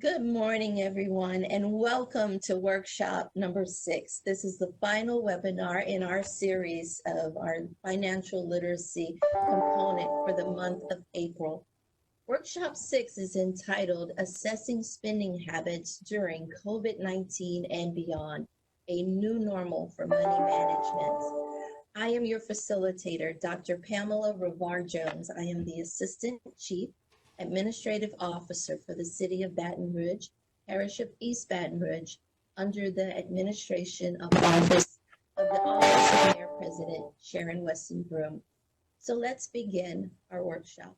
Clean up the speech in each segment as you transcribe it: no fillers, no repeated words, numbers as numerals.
Good morning, everyone, and welcome to workshop number 6. This is the final webinar in our series of our financial literacy component for the month of April. Workshop 6 is entitled Assessing Spending Habits During COVID-19 and Beyond, a New Normal for Money Management. I am your facilitator, Dr. Pamela Ravar-Jones. I am the Assistant Chief Administrative Officer for the City of Baton Rouge, Parish of East Baton Rouge, under the administration of the Office of Mayor President Sharon, Weston, Broome. So let's begin our workshop.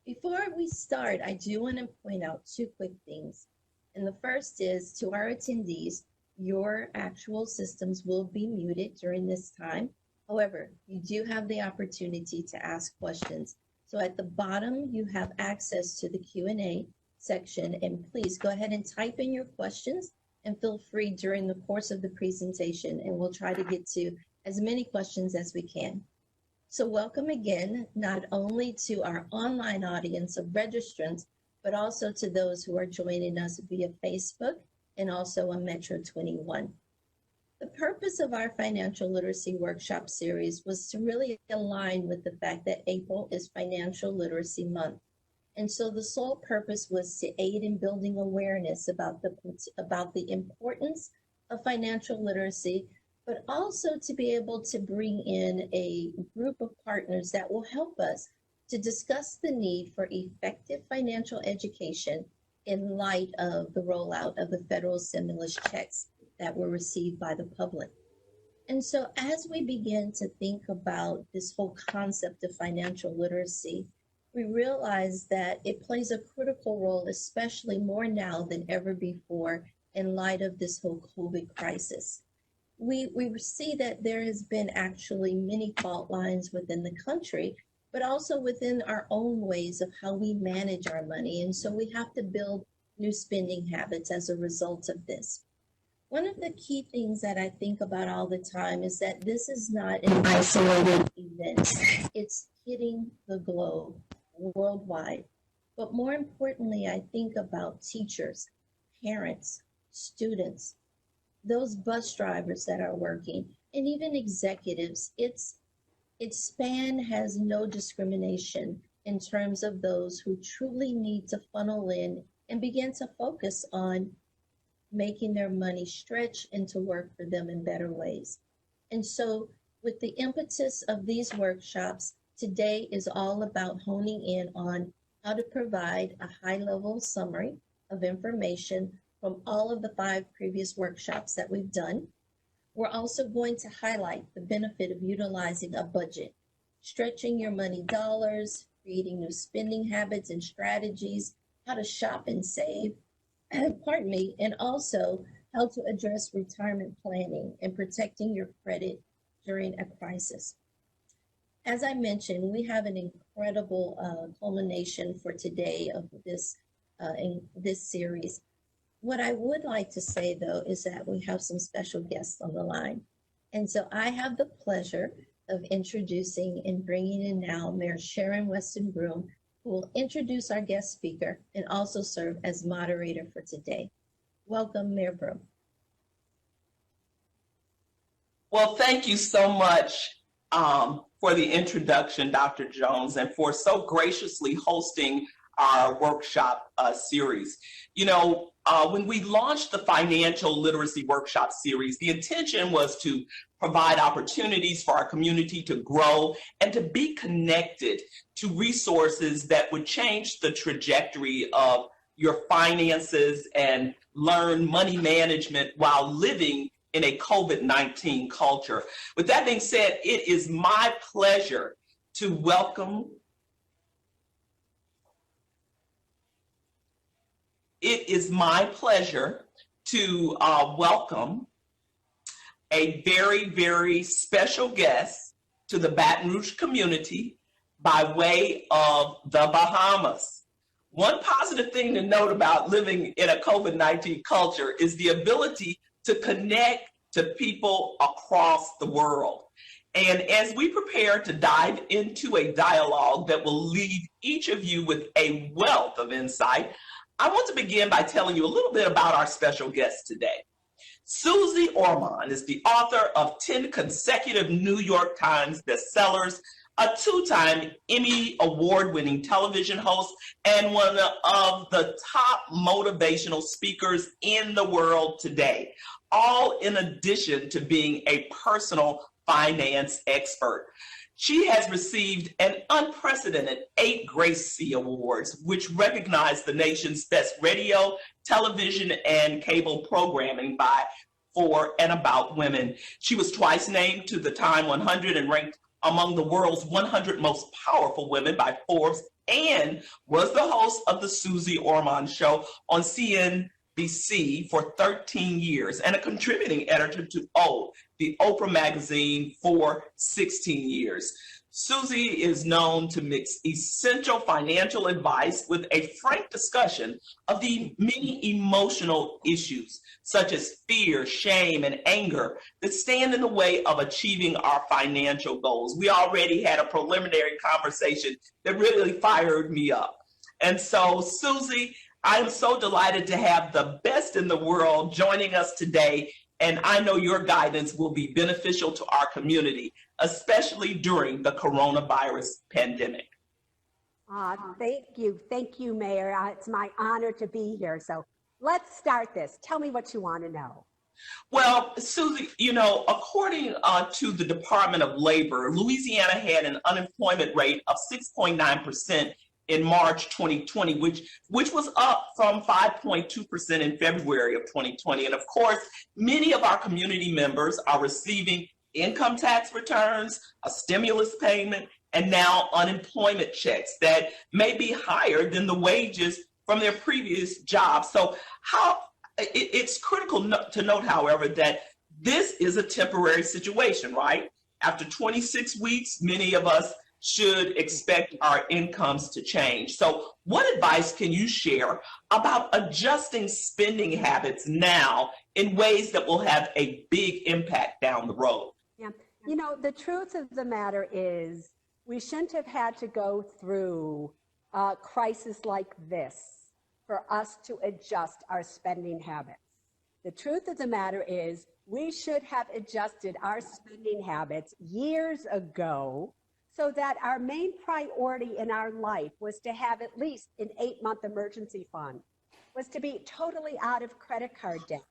Before we start, I do want to point out two quick things. And the first is, to our attendees, your actual systems will be muted during this time. However, you do have the opportunity to ask questions. So at the bottom, you have access to the Q&A section, and please go ahead and type in your questions and feel free during the course of the presentation, and we'll try to get to as many questions as we can. So welcome again, not only to our online audience of registrants, but also to those who are joining us via Facebook and also on Metro 21. The purpose of our financial literacy workshop series was to really align with the fact that April is Financial Literacy Month. And so the sole purpose was to aid in building awareness about the importance of financial literacy, but also to be able to bring in a group of partners that will help us to discuss the need for effective financial education in light of the rollout of the federal stimulus checks that were received by the public. And so as we begin to think about this whole concept of financial literacy, we realize that it plays a critical role, especially more now than ever before in light of this whole COVID crisis. We see that there has been actually many fault lines within the country, but also within our own ways of how we manage our money. And so we have to build new spending habits as a result of this. One of the key things that I think about all the time is that this is not an isolated event. It's hitting the globe worldwide. But more importantly, I think about teachers, parents, students, those bus drivers that are working, and even executives. Its span has no discrimination in terms of those who truly need to funnel in and begin to focus on making their money stretch and to work for them in better ways. And so with the impetus of these workshops, today is all about honing in on how to provide a high-level summary of information from all of the 5 previous workshops that we've done. We're also going to highlight the benefit of utilizing a budget, stretching your money dollars, creating new spending habits and strategies, how to shop and save, pardon me, and also how to address retirement planning and protecting your credit during a crisis. As I mentioned, we have an incredible culmination for today of this in this series. What I would like to say, though, is that we have some special guests on the line. And so I have the pleasure of introducing and bringing in now Mayor Sharon Weston Broome, who will introduce our guest speaker and also serve as moderator for today. Welcome, Mayor Broome. Well, thank you so much for the introduction, Dr. Jones, and for so graciously hosting our workshop series. You know, when we launched the Financial Literacy Workshop series, the intention was to provide opportunities for our community to grow and to be connected to resources that would change the trajectory of your finances and learn money management while living in a COVID-19 culture. With that being said, it is my pleasure to welcome a very, very special guest to the Baton Rouge community by way of the Bahamas. One positive thing to note about living in a COVID-19 culture is the ability to connect to people across the world. And as we prepare to dive into a dialogue that will leave each of you with a wealth of insight, I want to begin by telling you a little bit about our special guest today. Suze Orman is the author of 10 consecutive New York Times bestsellers, a two-time Emmy award-winning television host, and one of the top motivational speakers in the world today, all in addition to being a personal finance expert. She has received an unprecedented 8 Gracie Awards, which recognize the nation's best radio, television, and cable programming by, for, and about women. She was twice named to the Time 100 and ranked among the world's 100 most powerful women by Forbes, and was the host of the Suze Orman Show on CNBC for 13 years, and a contributing editor to O, the Oprah magazine, for 16 years. Suze is known to mix essential financial advice with a frank discussion of the many emotional issues, such as fear, shame, and anger, that stand in the way of achieving our financial goals. We already had a preliminary conversation that really fired me up. And so, Suze, I'm so delighted to have the best in the world joining us today, and I know your guidance will be beneficial to our community, especially during the coronavirus pandemic. Thank you, Mayor. It's my honor to be here. So let's start this. Tell me what you want to know. Well, Suze, according to the Department of Labor, Louisiana had an unemployment rate of 6.9% in March 2020, which was up from 5.2% in February of 2020. And of course, many of our community members are receiving income tax returns, a stimulus payment, and now unemployment checks that may be higher than the wages from their previous jobs. So it's critical to note, however, that this is a temporary situation, right? After 26 weeks, many of us should expect our incomes to change. So what advice can you share about adjusting spending habits now in ways that will have a big impact down the road? Yeah, the truth of the matter is we shouldn't have had to go through a crisis like this for us to adjust our spending habits. The truth of the matter is we should have adjusted our spending habits years ago, so that our main priority in our life was to have at least an 8-month emergency fund, was to be totally out of credit card debt,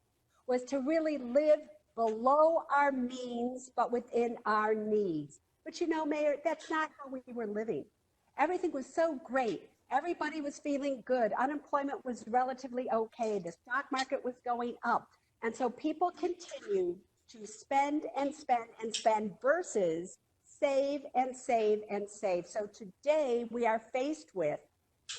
was to really live below our means, but within our needs. But Mayor, that's not how we were living. Everything was so great. Everybody was feeling good. Unemployment was relatively okay. The stock market was going up. And so people continued to spend and spend and spend versus save and save and save. So today we are faced with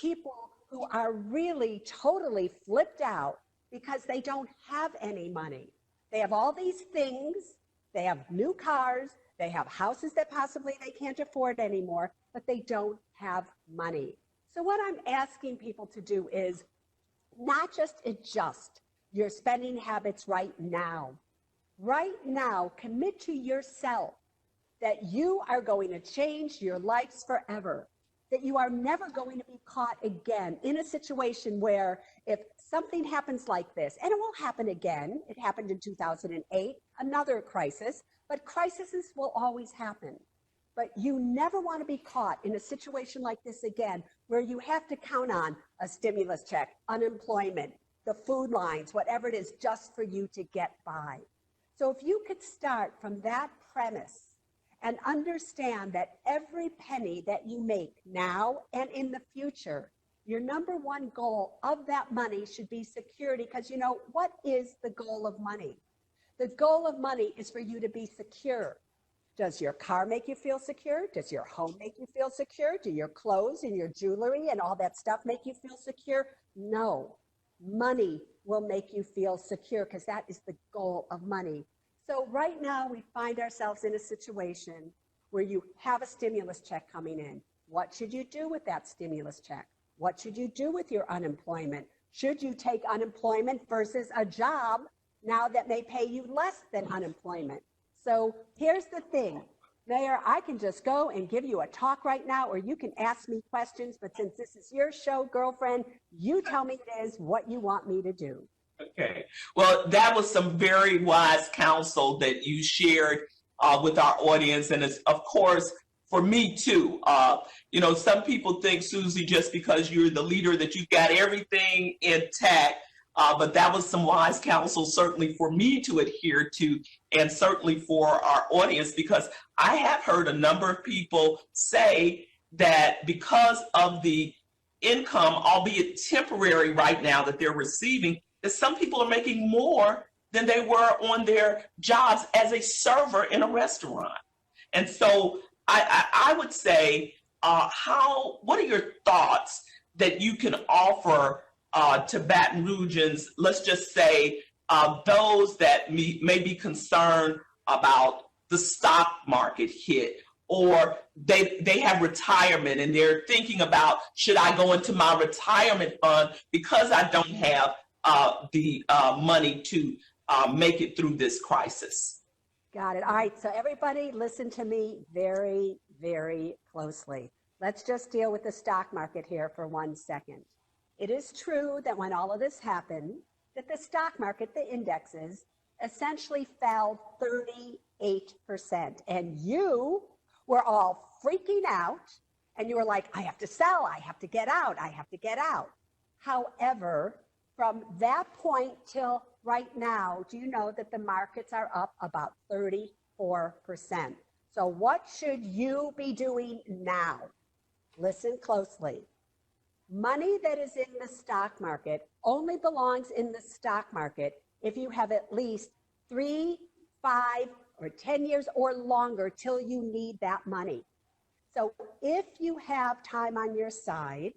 people who are really totally flipped out because they don't have any money. They have all these things. They have new cars. They have houses that possibly they can't afford anymore, but they don't have money. So what I'm asking people to do is not just adjust your spending habits right now. Right now, commit to yourself that you are going to change your lives forever, that you are never going to be caught again in a situation where if something happens like this, and it will happen again, it happened in 2008, another crisis, but crises will always happen. But you never want to be caught in a situation like this again, where you have to count on a stimulus check, unemployment, the food lines, whatever it is, just for you to get by. So if you could start from that premise and understand that every penny that you make now and in the future, your number one goal of that money should be security. Because what is the goal of money? The goal of money is for you to be secure. Does your car make you feel secure? Does your home make you feel secure? Do your clothes and your jewelry and all that stuff make you feel secure? No. Money will make you feel secure because that is the goal of money. So right now we find ourselves in a situation where you have a stimulus check coming in. What should you do with that stimulus check? What should you do with your unemployment? Should you take unemployment versus a job now that may pay you less than unemployment? So here's the thing. Mayor, I can just go and give you a talk right now, or you can ask me questions, but since this is your show, girlfriend, you tell me it is what you want me to do. Okay. Well, that was some very wise counsel that you shared with our audience. And it's, of course, for me too. Some people think, Susie, just because you're the leader that you got everything intact. But that was some wise counsel, certainly for me to adhere to, and certainly for our audience, because I have heard a number of people say that because of the income, albeit temporary right now, that they're receiving, that some people are making more than they were on their jobs as a server in a restaurant. And so I would say, what are your thoughts that you can offer to Baton Rougeans, let's just say those that may be concerned about the stock market hit, or they have retirement and they're thinking about, should I go into my retirement fund because I don't have the money to make it through this crisis? Got it. All right. So everybody listen to me very, very closely. Let's just deal with the stock market here for 1 second. It is true that when all of this happened, that the stock market, the indexes, essentially fell 38%. And you were all freaking out, and you were like, I have to sell, I have to get out, I have to get out. However, from that point till right now, do you know that the markets are up about 34%? So what should you be doing now? Listen closely. Money that is in the stock market only belongs in the stock market if you have at least 3, 5, or 10 years or longer till you need that money. So if you have time on your side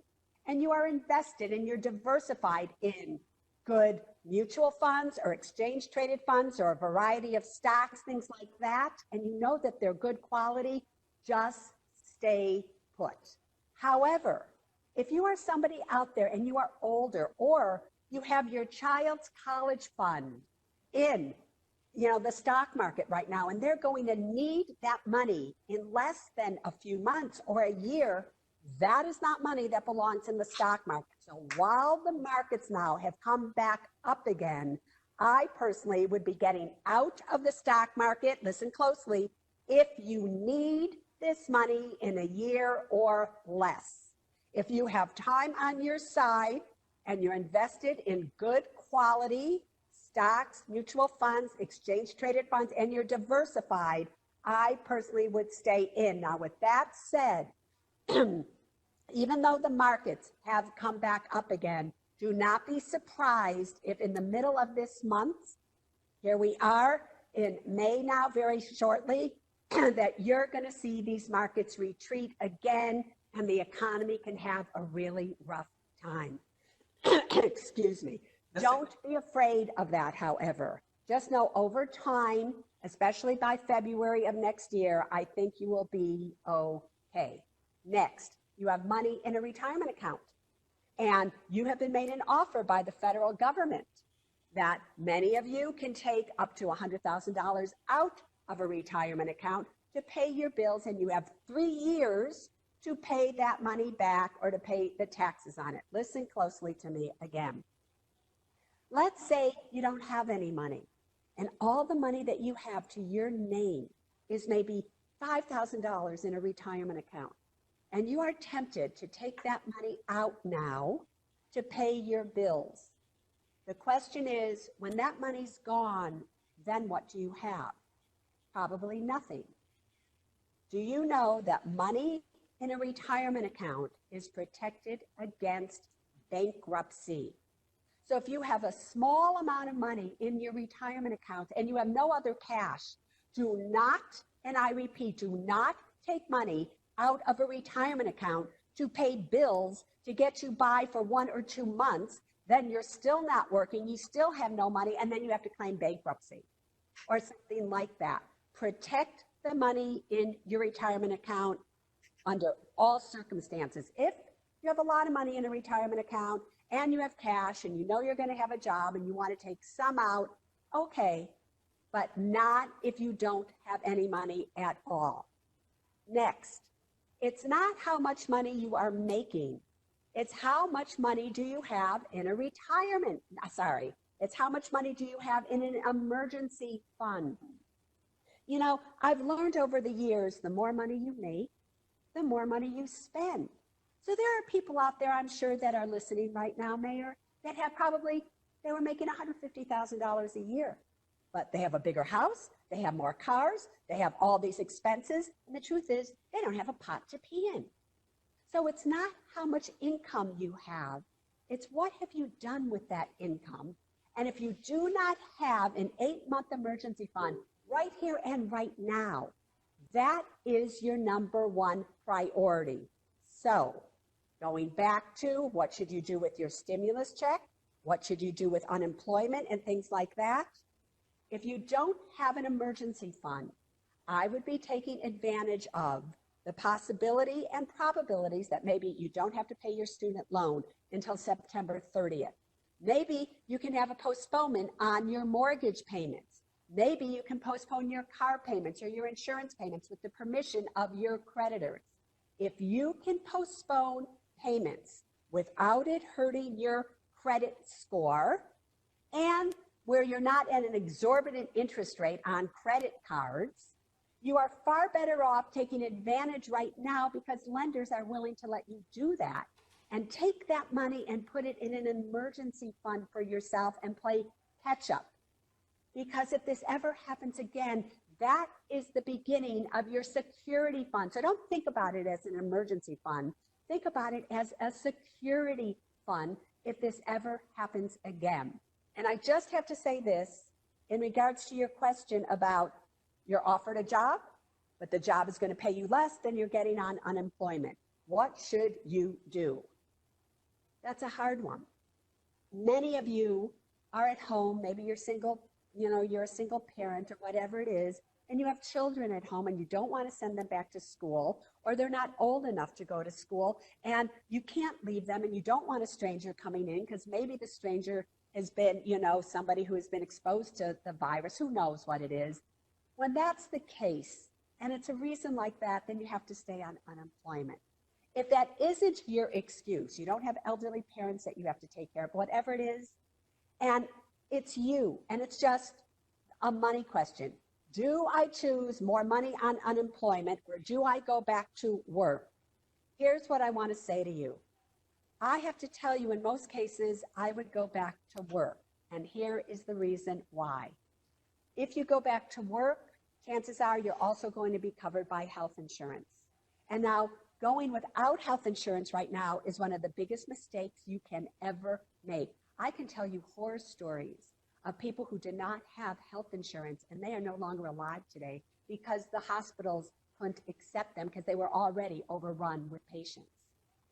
and you are invested and you're diversified in good mutual funds or exchange traded funds or a variety of stocks, things like that, and you know that they're good quality, just stay put. However, if you are somebody out there and you are older, or you have your child's college fund in, the stock market right now, and they're going to need that money in less than a few months or a year, that is not money that belongs in the stock market. So while the markets now have come back up again, I personally would be getting out of the stock market, listen closely, if you need this money in a year or less. If you have time on your side and you're invested in good quality stocks, mutual funds, exchange traded funds, and you're diversified, I personally would stay in. Now, with that said, even though the markets have come back up again, do not be surprised if in the middle of this month, here we are in May now, very shortly, that you're going to see these markets retreat again, and the economy can have a really rough time. Excuse me. Don't be afraid of that, however. Just know over time, especially by February of next year, I think you will be okay. Next, you have money in a retirement account, and you have been made an offer by the federal government that many of you can take up to $100,000 out of a retirement account to pay your bills, and you have 3 years to pay that money back or to pay the taxes on it. Listen closely to me again. Let's say you don't have any money, and all the money that you have to your name is maybe $5,000 in a retirement account, and you are tempted to take that money out now to pay your bills. The question is, when that money's gone, then what do you have? Probably nothing. Do you know that money in a retirement account is protected against bankruptcy? So if you have a small amount of money in your retirement account and you have no other cash, do not, and I repeat, do not take money out of a retirement account to pay bills to get you by for 1 or 2 months. Then you're still not working, you still have no money, and then you have to claim bankruptcy or something like that. Protect the money in your retirement account under all circumstances. If you have a lot of money in a retirement account and you have cash and you know you're going to have a job and you want to take some out, okay, but not if you don't have any money at all. Next, it's not how much money you are making. It's how much money do you have in a retirement, sorry, it's how much money do you have in an emergency fund. You know, I've learned over the years, the more money you make, the more money you spend. So there are people out there, I'm sure, that are listening right now, Mayor, that have probably, they were making $150,000 a year, but they have a bigger house, they have more cars, they have all these expenses, and the truth is, they don't have a pot to pee in. So it's not how much income you have, it's what have you done with that income. And if you do not have an 8-month emergency fund right here and right now, that is your number one priority. So going back to what should you do with your stimulus check? What should you do with unemployment and things like that? If you don't have an emergency fund, I would be taking advantage of the possibility and probabilities that maybe you don't have to pay your student loan until September 30th. Maybe you can have a postponement on your mortgage payments. Maybe you can postpone your car payments or your insurance payments with the permission of your creditors. If you can postpone payments without it hurting your credit score and where you're not at an exorbitant interest rate on credit cards, you are far better off taking advantage right now because lenders are willing to let you do that and take that money and put it in an emergency fund for yourself and play catch up. Because if this ever happens again, that is the beginning of your security fund. So don't think about it as an emergency fund. Think about it as a security fund if this ever happens again. And I just have to say this in regards to your question about you're offered a job, but the job is going to pay you less than you're getting on unemployment. What should you do? That's a hard one. Many of you are at home, maybe you're single, you're a single parent or whatever it is, and you have children at home and you don't want to send them back to school, or they're not old enough to go to school and you can't leave them and you don't want a stranger coming in because maybe the stranger has been, somebody who has been exposed to the virus, who knows what it is. When that's the case, and it's a reason like that, then you have to stay on unemployment. If that isn't your excuse, you don't have elderly parents that you have to take care of, whatever it is, and it's you, and it's just a money question. Do I choose more money on unemployment, or do I go back to work? Here's what I want to say to you. I have to tell you, in most cases, I would go back to work, and here is the reason why. If you go back to work, chances are you're also going to be covered by health insurance. And now, going without health insurance right now is one of the biggest mistakes you can ever make. I can tell you horror stories of people who did not have health insurance and they are no longer alive today because the hospitals couldn't accept them because they were already overrun with patients.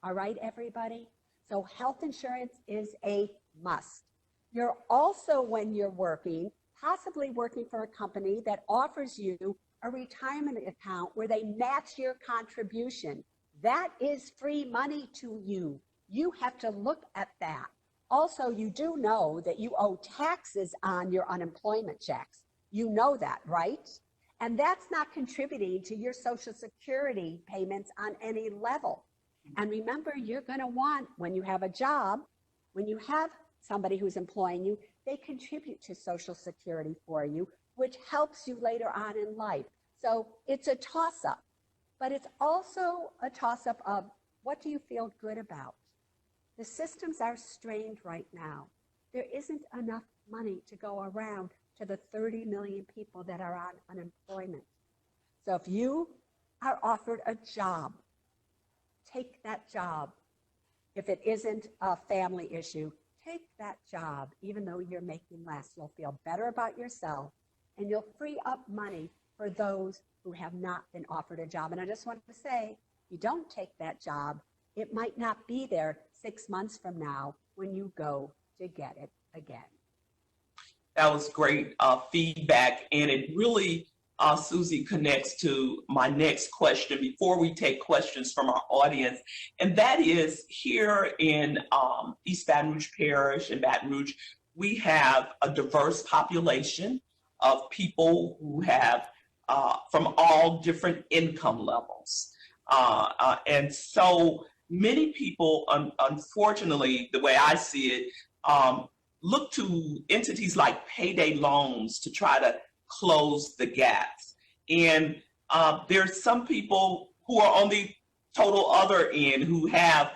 All right, everybody? So health insurance is a must. You're also, when you're working, possibly working for a company that offers you a retirement account where they match your contribution. That is free money to you. You have to look at that. Also, you do know that you owe taxes on your unemployment checks. You know that, right? And that's not contributing to your Social Security payments on any level. And remember, you're going to want, when you have a job, when you have somebody who's employing you, they contribute to Social Security for you, which helps you later on in life. So it's a toss-up, but it's also a toss-up of what do you feel good about? The systems are strained right now. There isn't enough money to go around to the 30 million people that are on unemployment. So if you are offered a job, take that job. If it isn't a family issue, take that job, even though you're making less. You'll feel better about yourself, and you'll free up money for those who have not been offered a job. And I just want to say, if you don't take that job, it might not be there 6 months from now when you go to get it again. That was great feedback, and it really, Suze, connects to my next question before we take questions from our audience, and that is here in East Baton Rouge Parish and Baton Rouge, we have a diverse population of people who have from all different income levels. And so many people, unfortunately, the way I see it, look to entities like payday loans to try to close the gaps. And there's some people who are on the total other end who have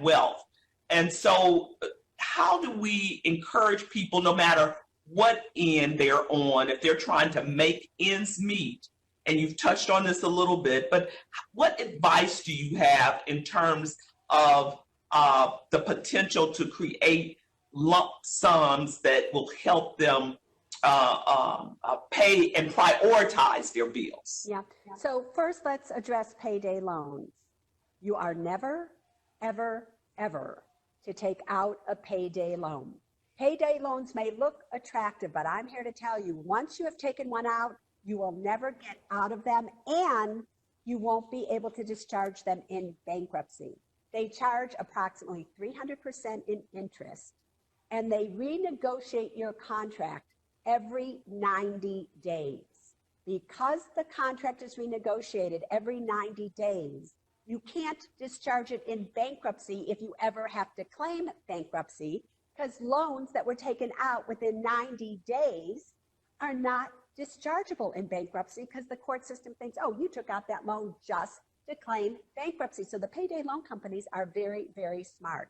wealth. And so how do we encourage people, no matter what end they're on, if they're trying to make ends meet? And you've touched on this a little bit, but what advice do you have in terms of the potential to create lump sums that will help them pay and prioritize their bills? Yeah. So first, let's address payday loans. You are never, ever, ever to take out a payday loan. Payday loans may look attractive, but I'm here to tell you, once you have taken one out, you will never get out of them, and you won't be able to discharge them in bankruptcy. They charge approximately 300% in interest, and they renegotiate your contract every 90 days. Because the contract is renegotiated every 90 days, you can't discharge it in bankruptcy if you ever have to claim bankruptcy, because loans that were taken out within 90 days are not dischargeable in bankruptcy, because the court system thinks, oh, you took out that loan just to claim bankruptcy. So the payday loan companies are very, very smart.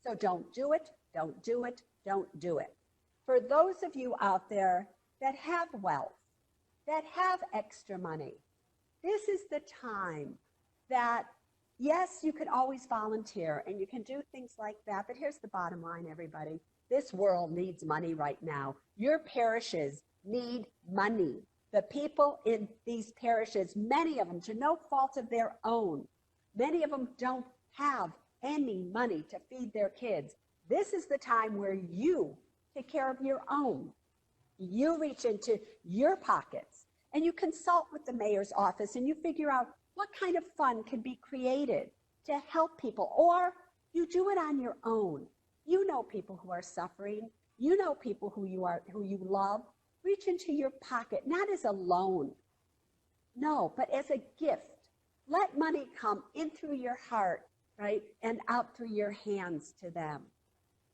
So don't do it, don't do it, don't do it. For those of you out there that have wealth, that have extra money, this is the time that, yes, you can always volunteer and you can do things like that, but here's the bottom line, everybody. This world needs money right now. Your parishes need money. The people in these parishes, many of them, to no fault of their own, many of them don't have any money to feed their kids. This is the time where you take care of your own. You reach into your pockets and you consult with the mayor's office and you figure out what kind of fund can be created to help people, or you do it on your own. You know people who are suffering. You know people who you love. Reach into your pocket, not as a loan, no, but as a gift. Let money come in through your heart, right, and out through your hands to them.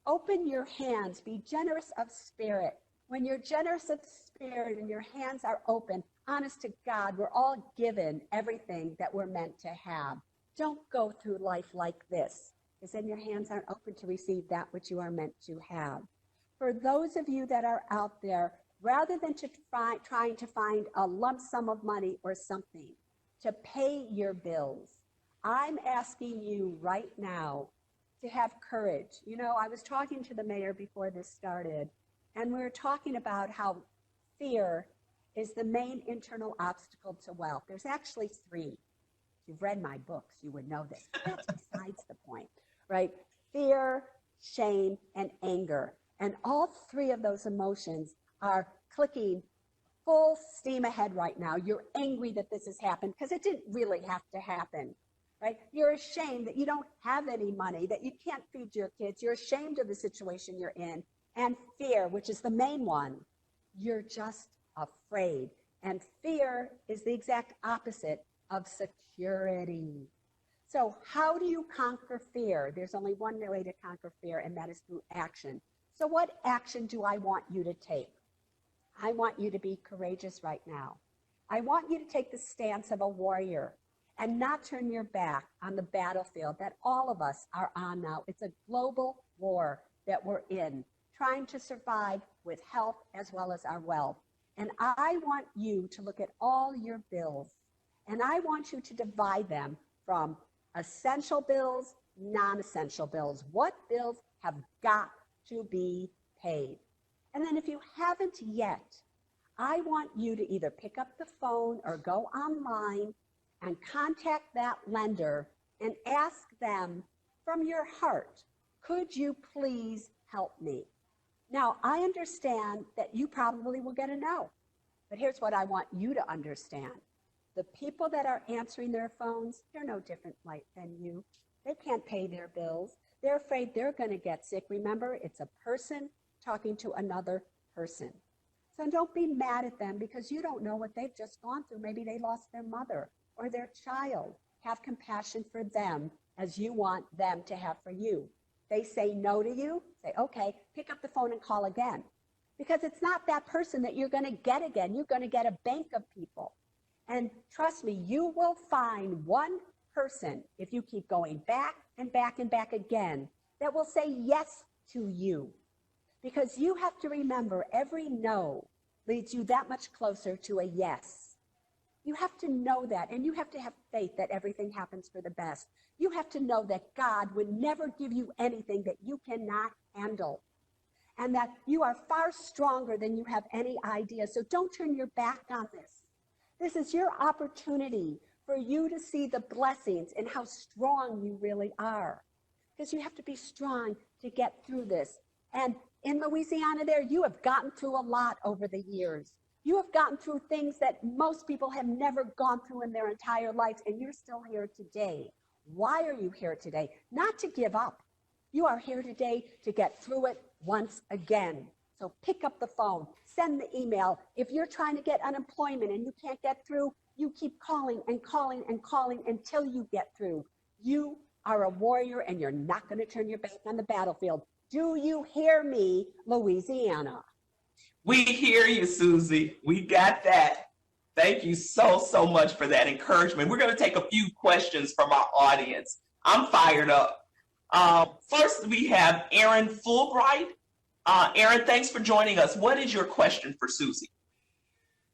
Open your hands, be generous of spirit. When you're generous of spirit and your hands are open, honest to God, we're all given everything that we're meant to have. Don't go through life like this, because then your hands aren't open to receive that which you are meant to have. For those of you that are out there, rather than trying to find a lump sum of money or something to pay your bills, I'm asking you right now to have courage. You know, I was talking to the mayor before this started, and we were talking about how fear is the main internal obstacle to wealth. There's actually three. If you've read my books, you would know this. But that's besides the point, right? Fear, shame, and anger. And all three of those emotions are clicking full steam ahead right now. You're angry that this has happened because it didn't really have to happen, right? You're ashamed that you don't have any money, that you can't feed your kids. You're ashamed of the situation you're in. And fear, which is the main one, you're just afraid. And fear is the exact opposite of security. So how do you conquer fear? There's only one way to conquer fear, and that is through action. So what action do I want you to take? I want you to be courageous right now. I want you to take the stance of a warrior and not turn your back on the battlefield that all of us are on now. It's a global war that we're in, trying to survive with health as well as our wealth. And I want you to look at all your bills, and I want you to divide them from essential bills, non-essential bills. What bills have got to be paid? And then if you haven't yet, I want you to either pick up the phone or go online and contact that lender and ask them from your heart, could you please help me? Now, I understand that you probably will get a no, but here's what I want you to understand. The people that are answering their phones, they're no different than you. They can't pay their bills. They're afraid they're going to get sick. Remember, it's a person talking to another person. So don't be mad at them because you don't know what they've just gone through. Maybe they lost their mother or their child. Have compassion for them as you want them to have for you. They say no to you, say, okay, pick up the phone and call again. Because it's not that person that you're going to get again. You're going to get a bank of people. And trust me, you will find one person, if you keep going back and back and back again, that will say yes to you. Because you have to remember, every no leads you that much closer to a yes. You have to know that, and you have to have faith that everything happens for the best. You have to know that God would never give you anything that you cannot handle, and that you are far stronger than you have any idea. So don't turn your back on this. This is your opportunity for you to see the blessings and how strong you really are, because you have to be strong to get through this. And in Louisiana there, you have gotten through a lot over the years. You have gotten through things that most people have never gone through in their entire lives, and you're still here today. Why are you here today? Not to give up. You are here today to get through it once again. So pick up the phone, send the email. If you're trying to get unemployment and you can't get through, you keep calling and calling and calling until you get through. You are a warrior, and you're not going to turn your back on the battlefield. Do you hear me, Louisiana? We hear you, Susie. We got that. Thank you so much for that encouragement. We're going to take a few questions from our audience. I'm fired up. First, we have Aaron Fulbright. Aaron, thanks for joining us. What is your question for Susie?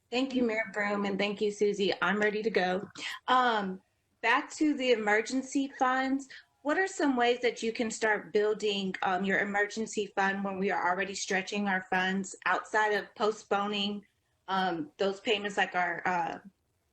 Thank you, Mayor Broome, and thank you, Susie. I'm ready to go. Back to the emergency funds. What are some ways that you can start building your emergency fund when we are already stretching our funds outside of postponing those payments like our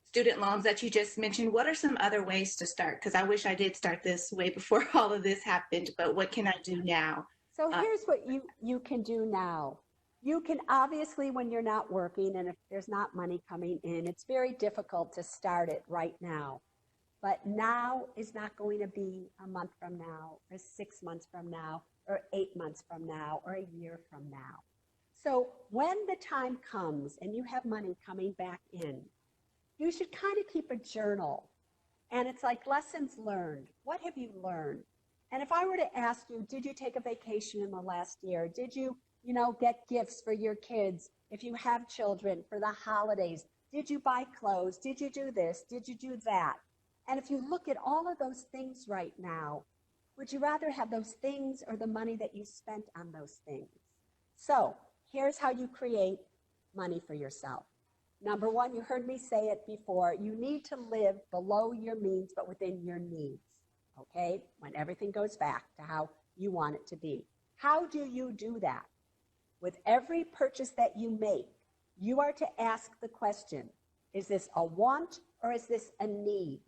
student loans that you just mentioned? What are some other ways to start? Because I wish I did start this way before all of this happened, but what can I do now? So here's what you can do now. You can obviously, when you're not working and if there's not money coming in, it's very difficult to start it right now. But now is not going to be a month from now, or 6 months from now, or 8 months from now, or a year from now. So when the time comes and you have money coming back in, you should kind of keep a journal. And it's like lessons learned. What have you learned? And if I were to ask you, did you take a vacation in the last year? Did you, get gifts for your kids? If you have children, for the holidays, did you buy clothes? Did you do this? Did you do that? And if you look at all of those things right now, would you rather have those things or the money that you spent on those things? So here's how you create money for yourself. Number one, you heard me say it before, you need to live below your means, but within your needs, okay? When everything goes back to how you want it to be. How do you do that? With every purchase that you make, you are to ask the question, is this a want or is this a need?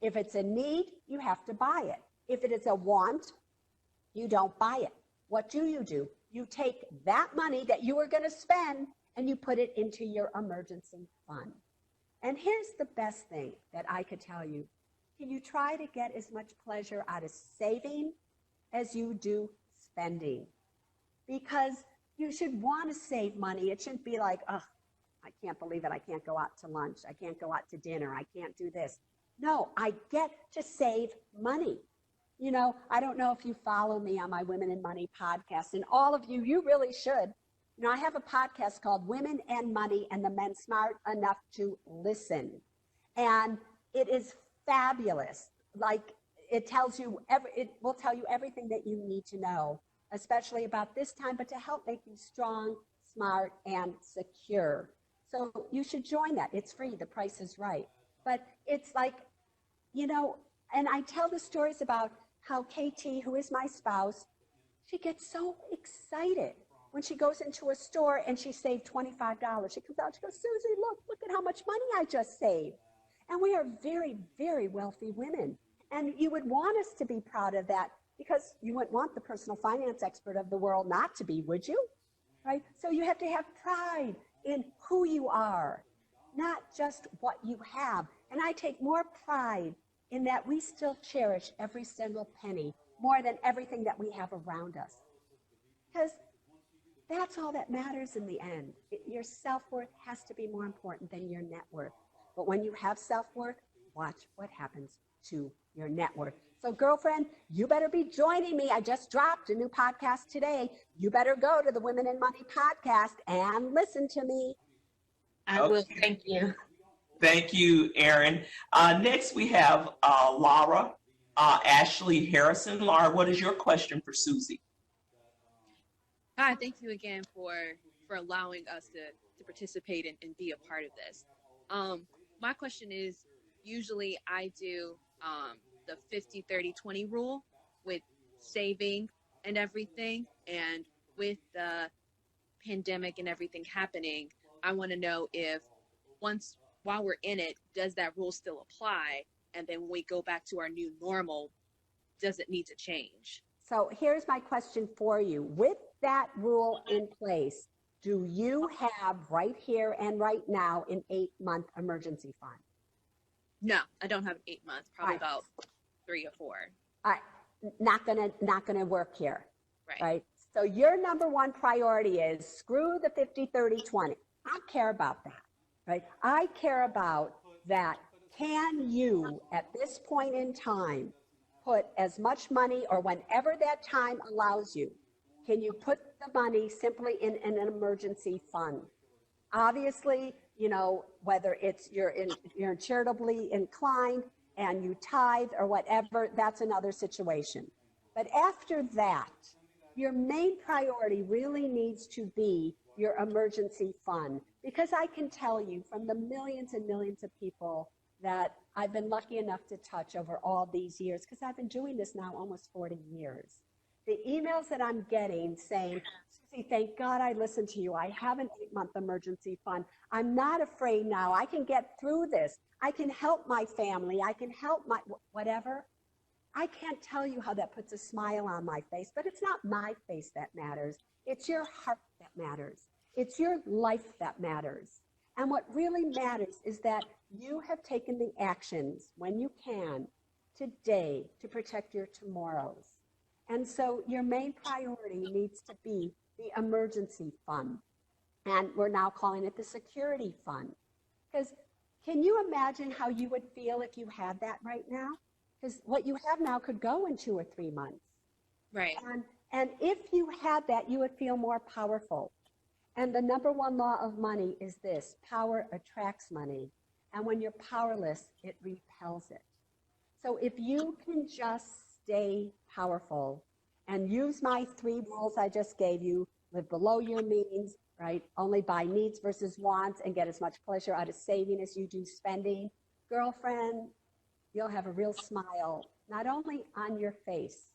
If it's a need, you have to buy it. If it is a want, you don't buy it. What do? You take that money that you were going to spend and you put it into your emergency fund. And here's the best thing that I could tell you. Can you try to get as much pleasure out of saving as you do spending? Because you should want to save money. It shouldn't be like, oh, I can't believe it. I can't go out to lunch. I can't go out to dinner. I can't do this. No, I get to save money. I don't know if you follow me on my Women and Money podcast, and all of you, you really should. I have a podcast called Women and Money and the Men Smart Enough to Listen. And it is fabulous. Like it will tell you everything that you need to know, especially about this time, but to help make you strong, smart, and secure. So you should join that. It's free. The price is right. But it's like, and I tell the stories about how KT, who is my spouse, she gets so excited when she goes into a store and she saved $25. She comes out, she goes, Susie, look at how much money I just saved. And we are very, very wealthy women. And you would want us to be proud of that because you wouldn't want the personal finance expert of the world not to be, would you? Right? So you have to have pride in who you are, not just what you have. And I take more pride in that we still cherish every single penny more than everything that we have around us. Because That's all that matters in the end. Your self-worth has to be more important than your net worth. But when you have self-worth, watch what happens to your net worth. So girlfriend, you better be joining me. I just dropped a new podcast today. You better go to the Women in Money podcast and listen to me. I will. Thank you. Thank you, Erin. Next, we have Laura Ashley Harrison. Laura, what is your question for Suze? Hi, thank you again for allowing us to participate and be a part of this. My question is, usually I do the 50-30-20 rule with saving and everything. And with the pandemic and everything happening, I want to know if while we're in it, does that rule still apply? And then when we go back to our new normal, does it need to change? So here's my question for you. With that rule in place, do you have right here and right now an 8-month emergency fund? No, I don't have 8 months, probably Right. about 3 or 4. All right, not gonna work here, Right. right? So your number one priority is screw the 50-30-20. I don't care about that, right? I care about that. Can you, at this point in time, put as much money, or whenever that time allows you, can you put the money simply in an emergency fund? Obviously, you know, whether it's you're charitably inclined and you tithe or whatever, that's another situation. But after that, your main priority really needs to be your emergency fund, because I can tell you from the millions and millions of people that I've been lucky enough to touch over all these years, because I've been doing this now almost 40 years. The emails that I'm getting saying, Suze, thank God I listened to you. I have an 8-month emergency fund. I'm not afraid now. I can get through this. I can help my family. I can help my whatever. I can't tell you how that puts a smile on my face, but it's not my face that matters. It's your heart that matters. It's your life that matters. And what really matters is that you have taken the actions when you can today to protect your tomorrows. And so your main priority needs to be the emergency fund. And we're now calling it the security fund. Because can you imagine how you would feel if you had that right now? Because what you have now could go in 2 or 3 months. Right. And if you had that, you would feel more powerful. And the number one law of money is this: power attracts money. And when you're powerless, it repels it. So if you can just stay powerful and use my 3 rules I just gave you, live below your means, right? Only buy needs versus wants, and get as much pleasure out of saving as you do spending. Girlfriend, you'll have a real smile, not only on your face,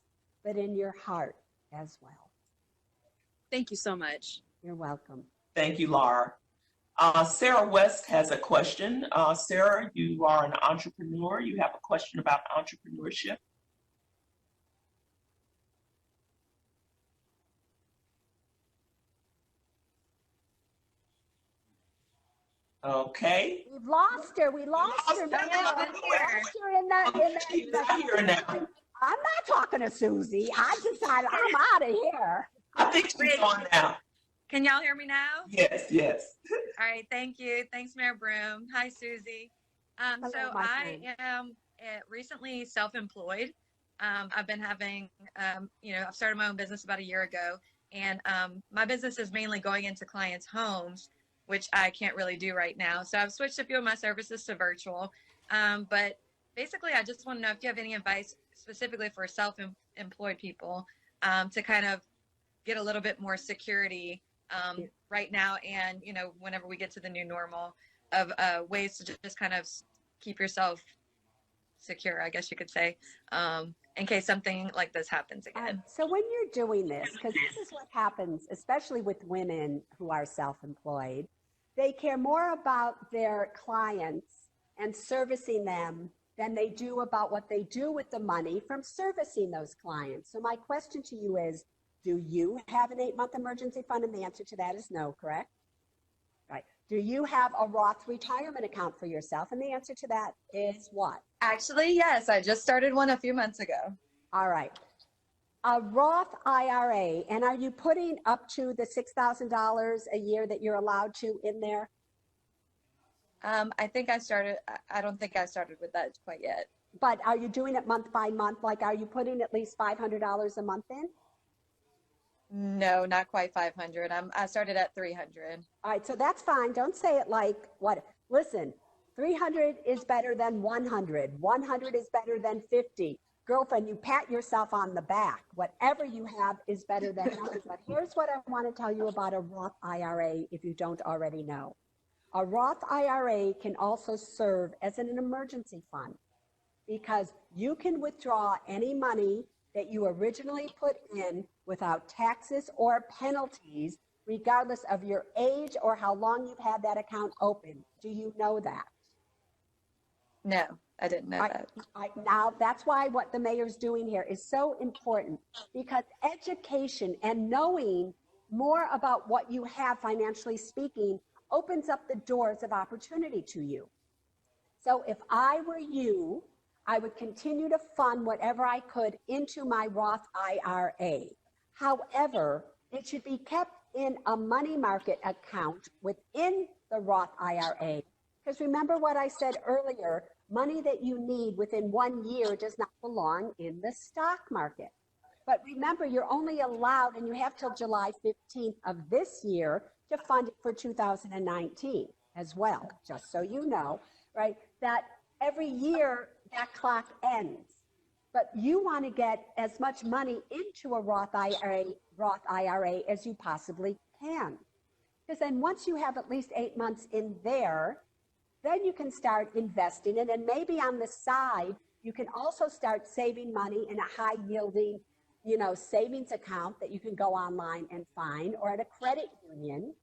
but in your heart as well. Thank you so much. You're welcome. Thank you, Laura. Sarah West has a question. Sarah, you are an entrepreneur. You have a question about entrepreneurship. Okay. We've lost her. We lost her. Lost her. We lost her in the She's not here now. I'm not talking to Susie. I decided I'm out of here. I think she's on now. Can y'all hear me now? Yes, yes. All right, thank you. Thanks, Mayor Broome. Hi, Susie. Hello, So my I friend. am recently self-employed. I've been having, I've started my own business about a year ago, and my business is mainly going into clients' homes, which I can't really do right now. So I've switched a few of my services to virtual. But basically, I just want to know if you have any advice specifically for self-employed people to kind of get a little bit more security right now, and whenever we get to the new normal, of ways to just kind of keep yourself secure, I guess you could say, in case something like this happens again. So when you're doing this, because this is what happens, especially with women who are self-employed, they care more about their clients and servicing them than they do about what they do with the money from servicing those clients. So my question to you is, do you have an 8-month emergency fund? And the answer to that is no, correct? Right. Do you have a Roth retirement account for yourself? And the answer to that is what? Actually, yes. I just started one a few months ago. All right. A Roth IRA, and are you putting up to the $6,000 a year that you're allowed to in there? I think I started, I don't think I started with that quite yet. But are you doing it month by month? Like, are you putting at least $500 a month in? No, not quite 500. I started at 300. All right, so that's fine. Don't say it like, what? Listen, 300 is better than 100. 100 is better than 50. Girlfriend, you pat yourself on the back. Whatever you have is better than nothing. But here's what I want to tell you about a Roth IRA if you don't already know. A Roth IRA can also serve as an emergency fund because you can withdraw any money that you originally put in without taxes or penalties, regardless of your age or how long you've had that account open. Do you know that? No, I didn't know that. Now, that's why what the mayor's doing here is so important, because education and knowing more about what you have financially speaking opens up the doors of opportunity to you. So if I were you, I would continue to fund whatever I could into my Roth IRA. However, it should be kept in a money market account within the Roth IRA. Because remember what I said earlier, money that you need within 1 year does not belong in the stock market. But remember, you're only allowed, and you have till July 15th of this year to fund it for 2019 as well, just so you know, right? That every year that clock ends. But you want to get as much money into a Roth IRA as you possibly can. Because then once you have at least 8 months in there, then you can start investing it. And maybe on the side, you can also start saving money in a high yielding, savings account that you can go online and find, or at a credit union.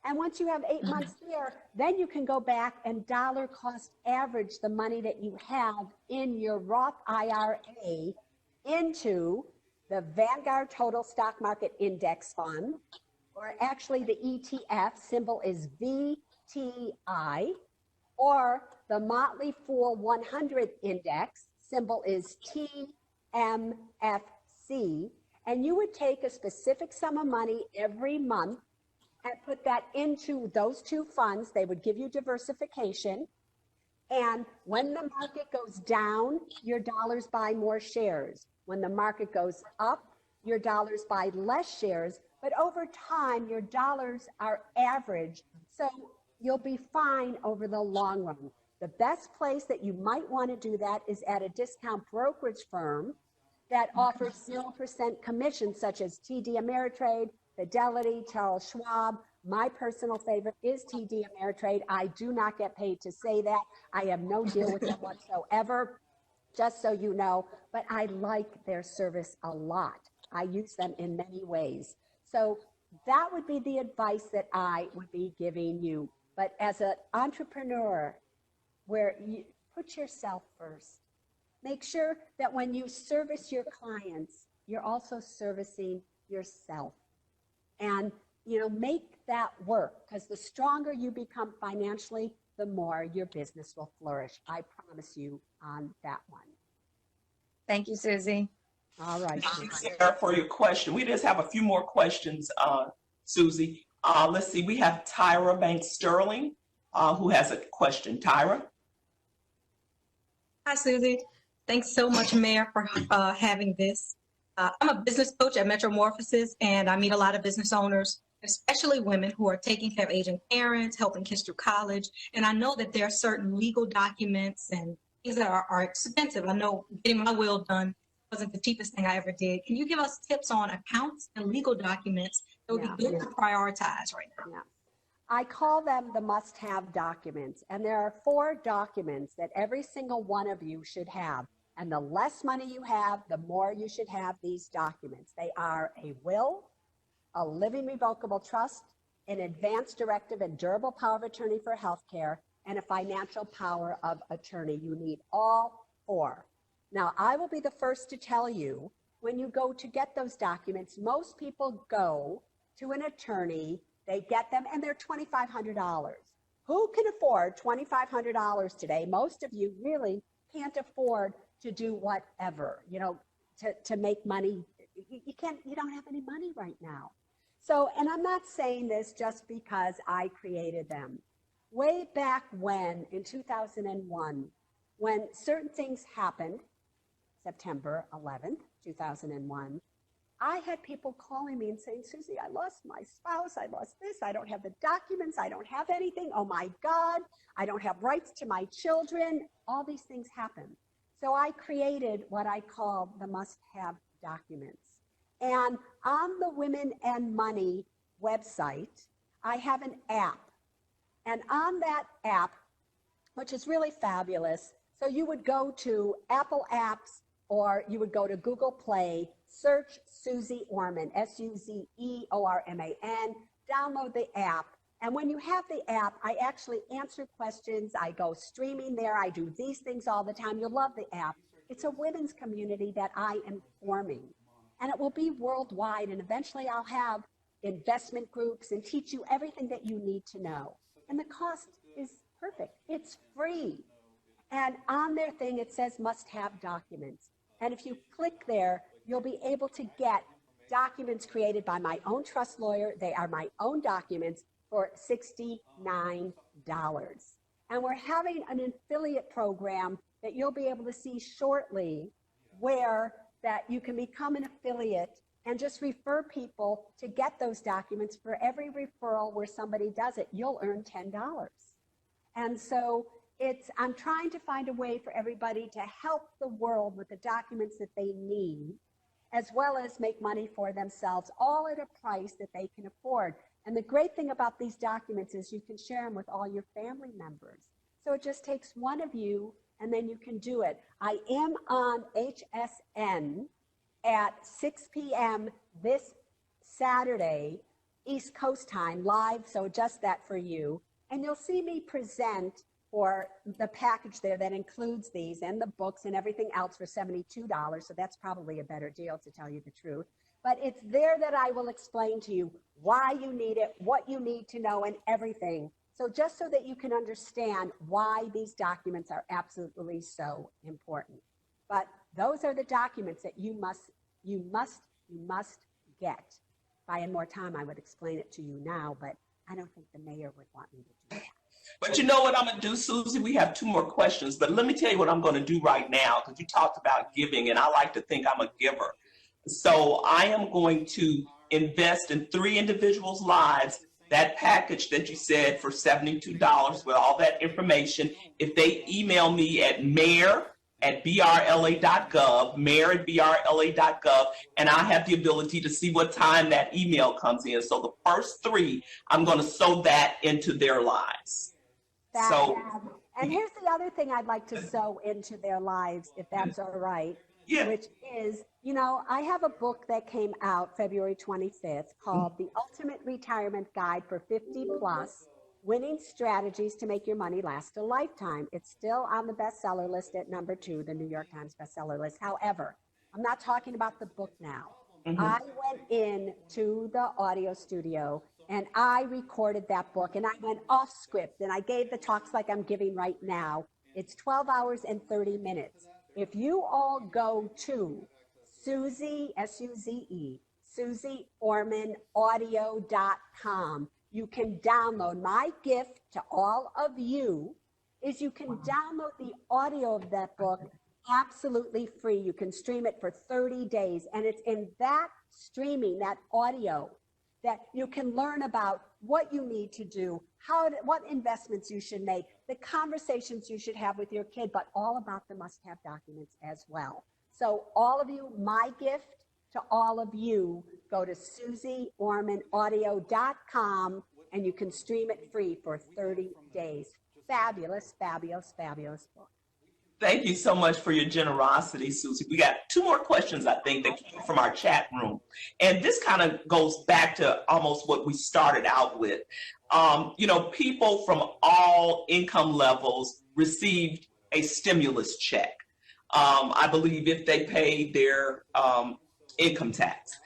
And once you have 8 months there, then you can go back and dollar cost average the money that you have in your Roth IRA into the Vanguard Total Stock Market Index Fund, or actually the ETF, symbol is VTI, or the Motley Fool 100 Index, symbol is TMFC, and you would take a specific sum of money every month and put that into those two funds. They would give you diversification. And when the market goes down, your dollars buy more shares. When the market goes up, your dollars buy less shares. But over time, your dollars are average. So you'll be fine over the long run. The best place that you might want to do that is at a discount brokerage firm that offers 0% commission, such as TD Ameritrade, Fidelity, Charles Schwab. My personal favorite is TD Ameritrade. I do not get paid to say that. I have no deal with them whatsoever, just so you know, but I like their service a lot. I use them in many ways. So that would be the advice that I would be giving you. But as an entrepreneur, where you put yourself first, make sure that when you service your clients, you're also servicing yourself. And, make that work, because the stronger you become financially, the more your business will flourish. I promise you on that one. Thank you, Susie. All right. Thank you, Sarah, for your question. We just have a few more questions, Susie. Let's see. We have Tyra Banks Sterling, who has a question. Tyra? Hi, Susie. Thanks so much, Mayor, for having this. I'm a business coach at Metromorphosis, and I meet a lot of business owners, especially women who are taking care of aging parents, helping kids through college. And I know that there are certain legal documents and things that are expensive. I know getting my will done wasn't the cheapest thing I ever did. Can you give us tips on accounts and legal documents that would be good to prioritize right now? Yeah. I call them the must-have documents. And there are 4 documents that every single one of you should have. And the less money you have, the more you should have these documents. They are a will, a living revocable trust, an advance directive and durable power of attorney for healthcare, and a financial power of attorney. You need all 4. Now, I will be the first to tell you, when you go to get those documents, most people go to an attorney, they get them, and they're $2,500. Who can afford $2,500 today? Most of you really can't afford to do whatever, to make money, you don't have any money right now. So, and I'm not saying this just because I created them. Way back when, in 2001, when certain things happened, September 11th, 2001, I had people calling me and saying, Susie, I lost my spouse, I lost this, I don't have the documents, I don't have anything, oh my God, I don't have rights to my children. All these things happen. So I created what I call the must-have documents. And on the Women and Money website, I have an app. And on that app, which is really fabulous, so you would go to Apple Apps or you would go to Google Play, search Suze Orman, SUZEORMAN, download the app. And when you have the app, I actually answer questions. I go streaming there. I do these things all the time. You'll love the app. It's a women's community that I am forming. And it will be worldwide. And eventually I'll have investment groups and teach you everything that you need to know. And the cost is perfect. It's free. And on their thing, it says must have documents. And if you click there, you'll be able to get documents created by my own trust lawyer. They are my own documents for $69. And we're having an affiliate program that you'll be able to see shortly, where that you can become an affiliate and just refer people to get those documents. For every referral where somebody does it, you'll earn $10. And so I'm trying to find a way for everybody to help the world with the documents that they need, as well as make money for themselves, all at a price that they can afford. And the great thing about these documents is you can share them with all your family members. So it just takes one of you, and then you can do it. I am on HSN at 6 p.m. this Saturday, East Coast time, live, so just that for you. And you'll see me present for the package there that includes these and the books and everything else for $72. So that's probably a better deal, to tell you the truth. But it's there that I will explain to you why you need it, what you need to know, and everything. So just so that you can understand why these documents are absolutely so important. But those are the documents that you must get. If I had more time, I would explain it to you now, but I don't think the mayor would want me to do that. But you know what I'm going to do, Susie? We have 2 more questions, but let me tell you what I'm going to do right now, because you talked about giving, and I like to think I'm a giver. So I am going to invest in 3 individuals' lives, that package that you said for $72 with all that information. If they email me at mayor@brla.gov, mayor@brla.gov, and I have the ability to see what time that email comes in. So the first 3, I'm going to sow that into their lives. And here's the other thing I'd like to sow into their lives, if that's all right, which is, you know, I have a book that came out February 25th called The Ultimate Retirement Guide for 50 Plus, Winning Strategies to Make Your Money Last a Lifetime. It's still on the bestseller list at number 2, the New York Times bestseller list. However, I'm not talking about the book now. I went into the audio studio and I recorded that book, and I went off script, and I gave the talks like I'm giving right now. It's 12 hours and 30 minutes. If you all go to Suze, S-U-Z-E, SuzeOrmanAudio.com, you can download. My gift to all of you is you can download the audio of that book absolutely free. You can stream it for 30 days, and it's in that streaming, that audio, that you can learn about what you need to do, what investments you should make, the conversations you should have with your kid, but all about the must-have documents as well. So all of you, my gift to all of you, go to SuzeOrmanAudio.com, and you can stream it free for 30 days. Fabulous, fabulous, fabulous book. Thank you so much for your generosity, Susie. We got 2 more questions, I think, that came from our chat room. And this kind of goes back to almost what we started out with. You know, people from all income levels received a stimulus check. I believe if they paid their income tax.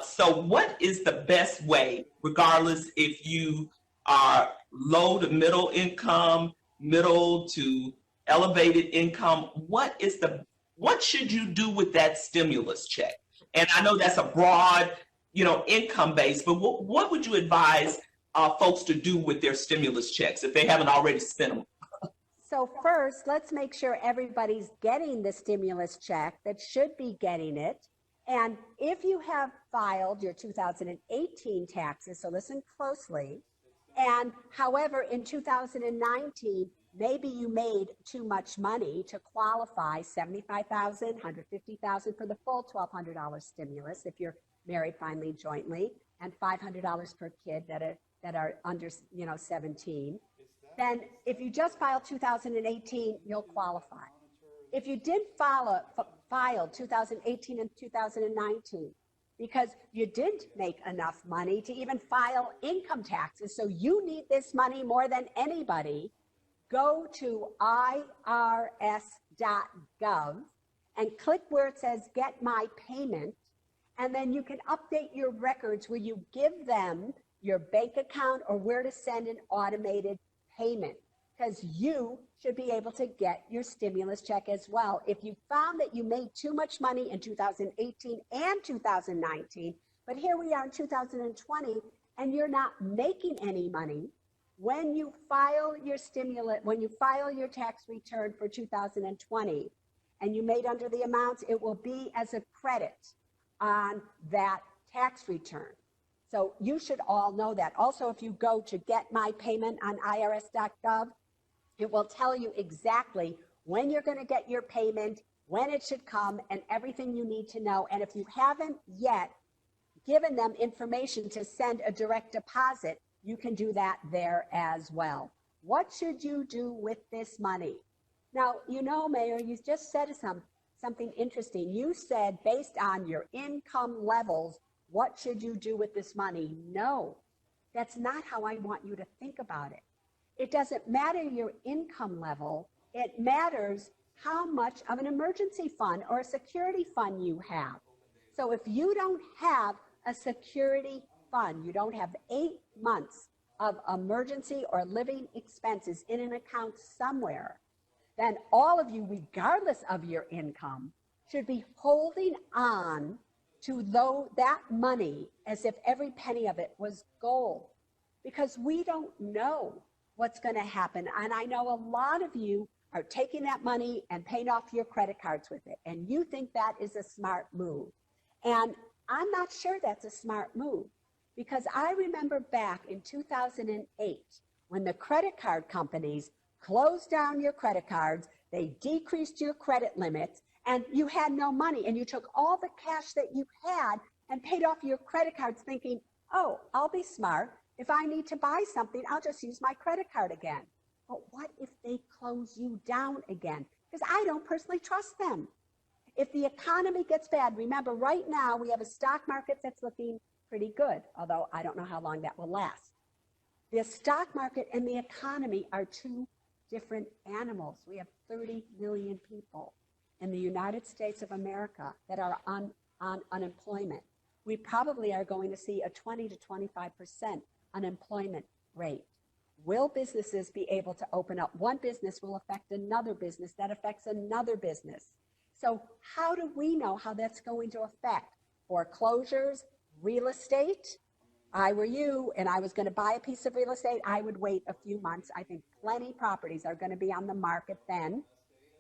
So what is the best way, regardless if you are low to middle income, middle to elevated income, what should you do with that stimulus check? And I know that's a broad, income base, but what would you advise folks to do with their stimulus checks if they haven't already spent them? So first, let's make sure everybody's getting the stimulus check that should be getting it. And if you have filed your 2018 taxes, so listen closely, and however, in 2019, maybe you made too much money to qualify, $75,000, $150,000 for the full $1,200 stimulus if you're married finally jointly, and $500 per kid that are under 17. Then if you just filed 2018, you'll qualify. If you did file 2018 and 2019 because you didn't make enough money to even file income taxes, so you need this money more than anybody, go to irs.gov and click where it says Get My Payment, and then you can update your records where you give them your bank account or where to send an automated payment, because you should be able to get your stimulus check as well. If you found that you made too much money in 2018 and 2019, but here we are in 2020 and you're not making any money, when you file your tax return for 2020 and you made under the amounts, it will be as a credit on that tax return. So you should all know that. Also, if you go to Get My Payment on irs.gov, it will tell you exactly when you're going to get your payment, when it should come, and everything you need to know. And if you haven't yet given them information to send a direct deposit, you can do that there as well. What should you do with this money? Now, Mayor, you just said something interesting. You said based on your income levels, what should you do with this money? No, that's not how I want you to think about it. It doesn't matter your income level. It matters how much of an emergency fund or a security fund you have. So if you don't have a security fund, you don't have 8 months of emergency or living expenses in an account somewhere, then all of you, regardless of your income, should be holding on to that money as if every penny of it was gold, because we don't know what's going to happen. And I know a lot of you are taking that money and paying off your credit cards with it, and you think that is a smart move. And I'm not sure that's a smart move, because I remember back in 2008 when the credit card companies closed down your credit cards, they decreased your credit limits, and you had no money, and you took all the cash that you had and paid off your credit cards thinking, oh, I'll be smart. If I need to buy something, I'll just use my credit card again. But what if they close you down again? Because I don't personally trust them. If the economy gets bad, remember right now we have a stock market that's looking pretty good, although I don't know how long that will last. The stock market and the economy are two different animals. We have 30 million people in the United States of America that are on unemployment. We probably are going to see a 20 to 25% unemployment rate. Will businesses be able to open up? One business will affect another business that affects another business. So how do we know how that's going to affect foreclosures, real estate? I were you and I was going to buy a piece of real estate, I would wait a few months. I think plenty properties are going to be on the market then.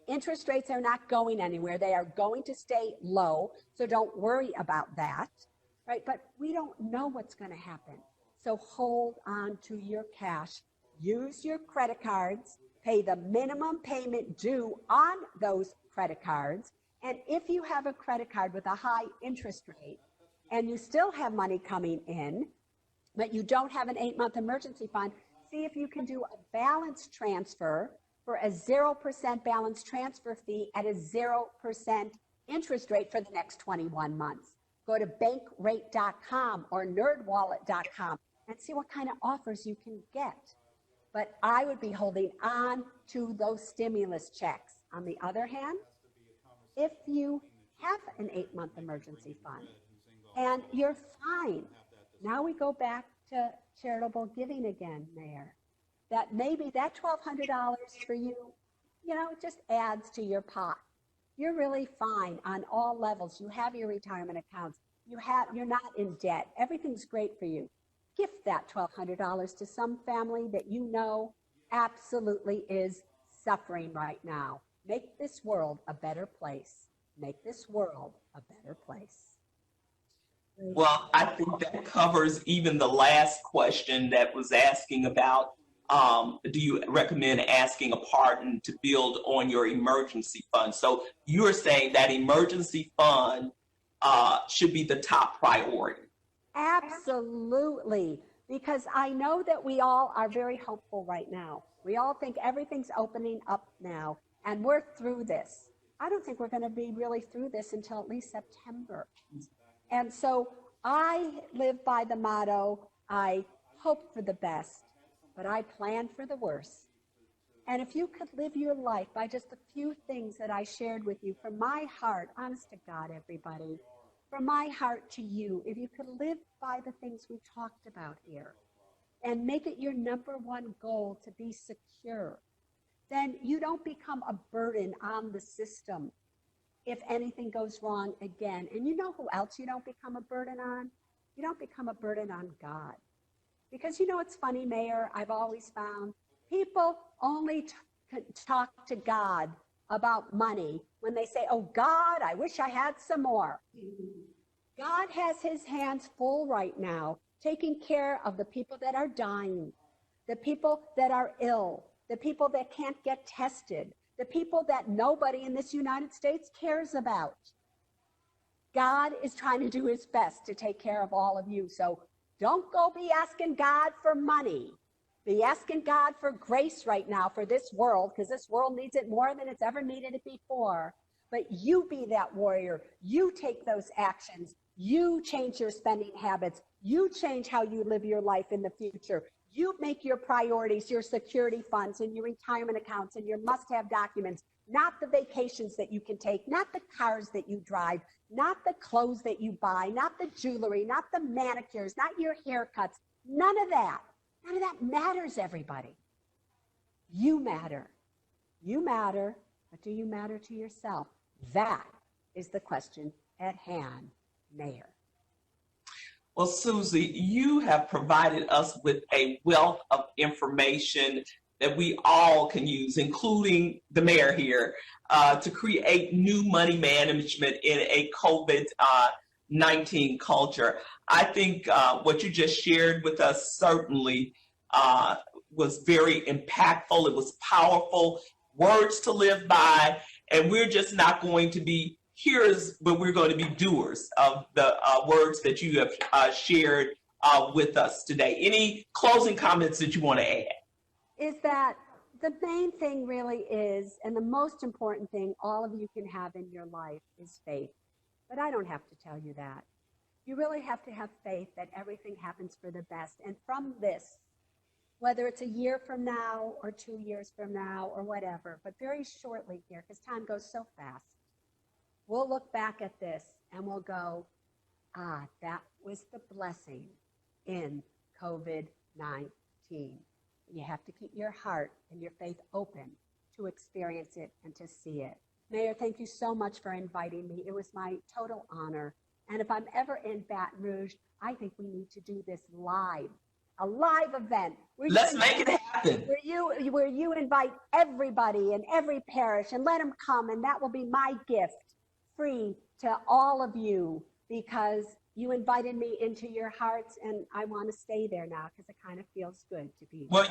Interest rates are not going anywhere. They are going to stay low, so don't worry about that, right? But we don't know what's going to happen. So hold on to your cash. Use your credit cards. Pay the minimum payment due on those credit cards. And if you have a credit card with a high interest rate and you still have money coming in, but you don't have an 8-month emergency fund, see if you can do a balance transfer for a 0% balance transfer fee at a 0% interest rate for the next 21 months. Go to bankrate.com or nerdwallet.com and see what kind of offers you can get. But I would be holding on to those stimulus checks. On the other hand, if you have an 8-month emergency fund and you're fine, now we go back to charitable giving again, Mayor. That maybe that $1,200 for you, it just adds to your pot. you're really fine on all levels. You have your retirement accounts. You're not in debt. Everything's great for you. Gift that $1,200 to some family that you know absolutely is suffering right now. Make this world a better place. Make this world a better place. Well, I think that covers even the last question that was asking about, do you recommend asking a partner to build on your emergency fund? So you're saying that emergency fund should be the top priority. Absolutely, because I know that we all are very hopeful right now. We all think everything's opening up now, and we're through this. I don't think we're going to be really through this until at least September. And so I live by the motto, I hope for the best, but I plan for the worst. And if you could live your life by just a few things that I shared with you from my heart, honest to God, everybody, from my heart to you, if you could live by the things we talked about here and make it your number one goal to be secure, then you don't become a burden on the system if anything goes wrong again. And you know who else you don't become a burden on? You don't become a burden on God. Because you know it's funny, Mayor, I've always found people only talk to God about money when they say, oh God, I wish I had some more. God has his hands full right now, taking care of the people that are dying, the people that are ill, the people that can't get tested, the people that nobody in this United States cares about. God is trying to do his best to take care of all of you. So don't go be asking God for money. Be asking God for grace right now for this world, because this world needs it more than it's ever needed it before. But you be that warrior. You take those actions. You change your spending habits. You change how you live your life in the future. You make your priorities, your security funds and your retirement accounts and your must-have documents, not the vacations that you can take, not the cars that you drive, not the clothes that you buy, not the jewelry, not the manicures, not your haircuts, none of that. None of that matters, everybody. You matter. You matter, but do you matter to yourself? That is the question at hand, Mayor. Well, Suze, you have provided us with a wealth of information that we all can use, including the mayor here, to create new money management in a COVID-19 culture. I think what you just shared with us certainly was very impactful. It was powerful, words to live by, and we're just not going to be hearers, but we're going to be doers of the words that you have shared with us today. Any closing comments that you want to add? Is that the main thing really is, and the most important thing all of you can have in your life is faith. But I don't have to tell you that. You really have to have faith that everything happens for the best. And from this, whether it's a year from now or 2 years from now or whatever, but very shortly here, because time goes so fast, we'll look back at this and we'll go, that was the blessing in COVID-19. You have to keep your heart and your faith open to experience it and to see it. Mayor, thank you so much for inviting me. It was my total honor. And if I'm ever in Baton Rouge, I think we need to do this live, a live event. Let's make it happen. Where you invite everybody in every parish and let them come, and that will be my gift, free to all of you, because you invited me into your hearts, and I want to stay there now because it kind of feels good to be. Well,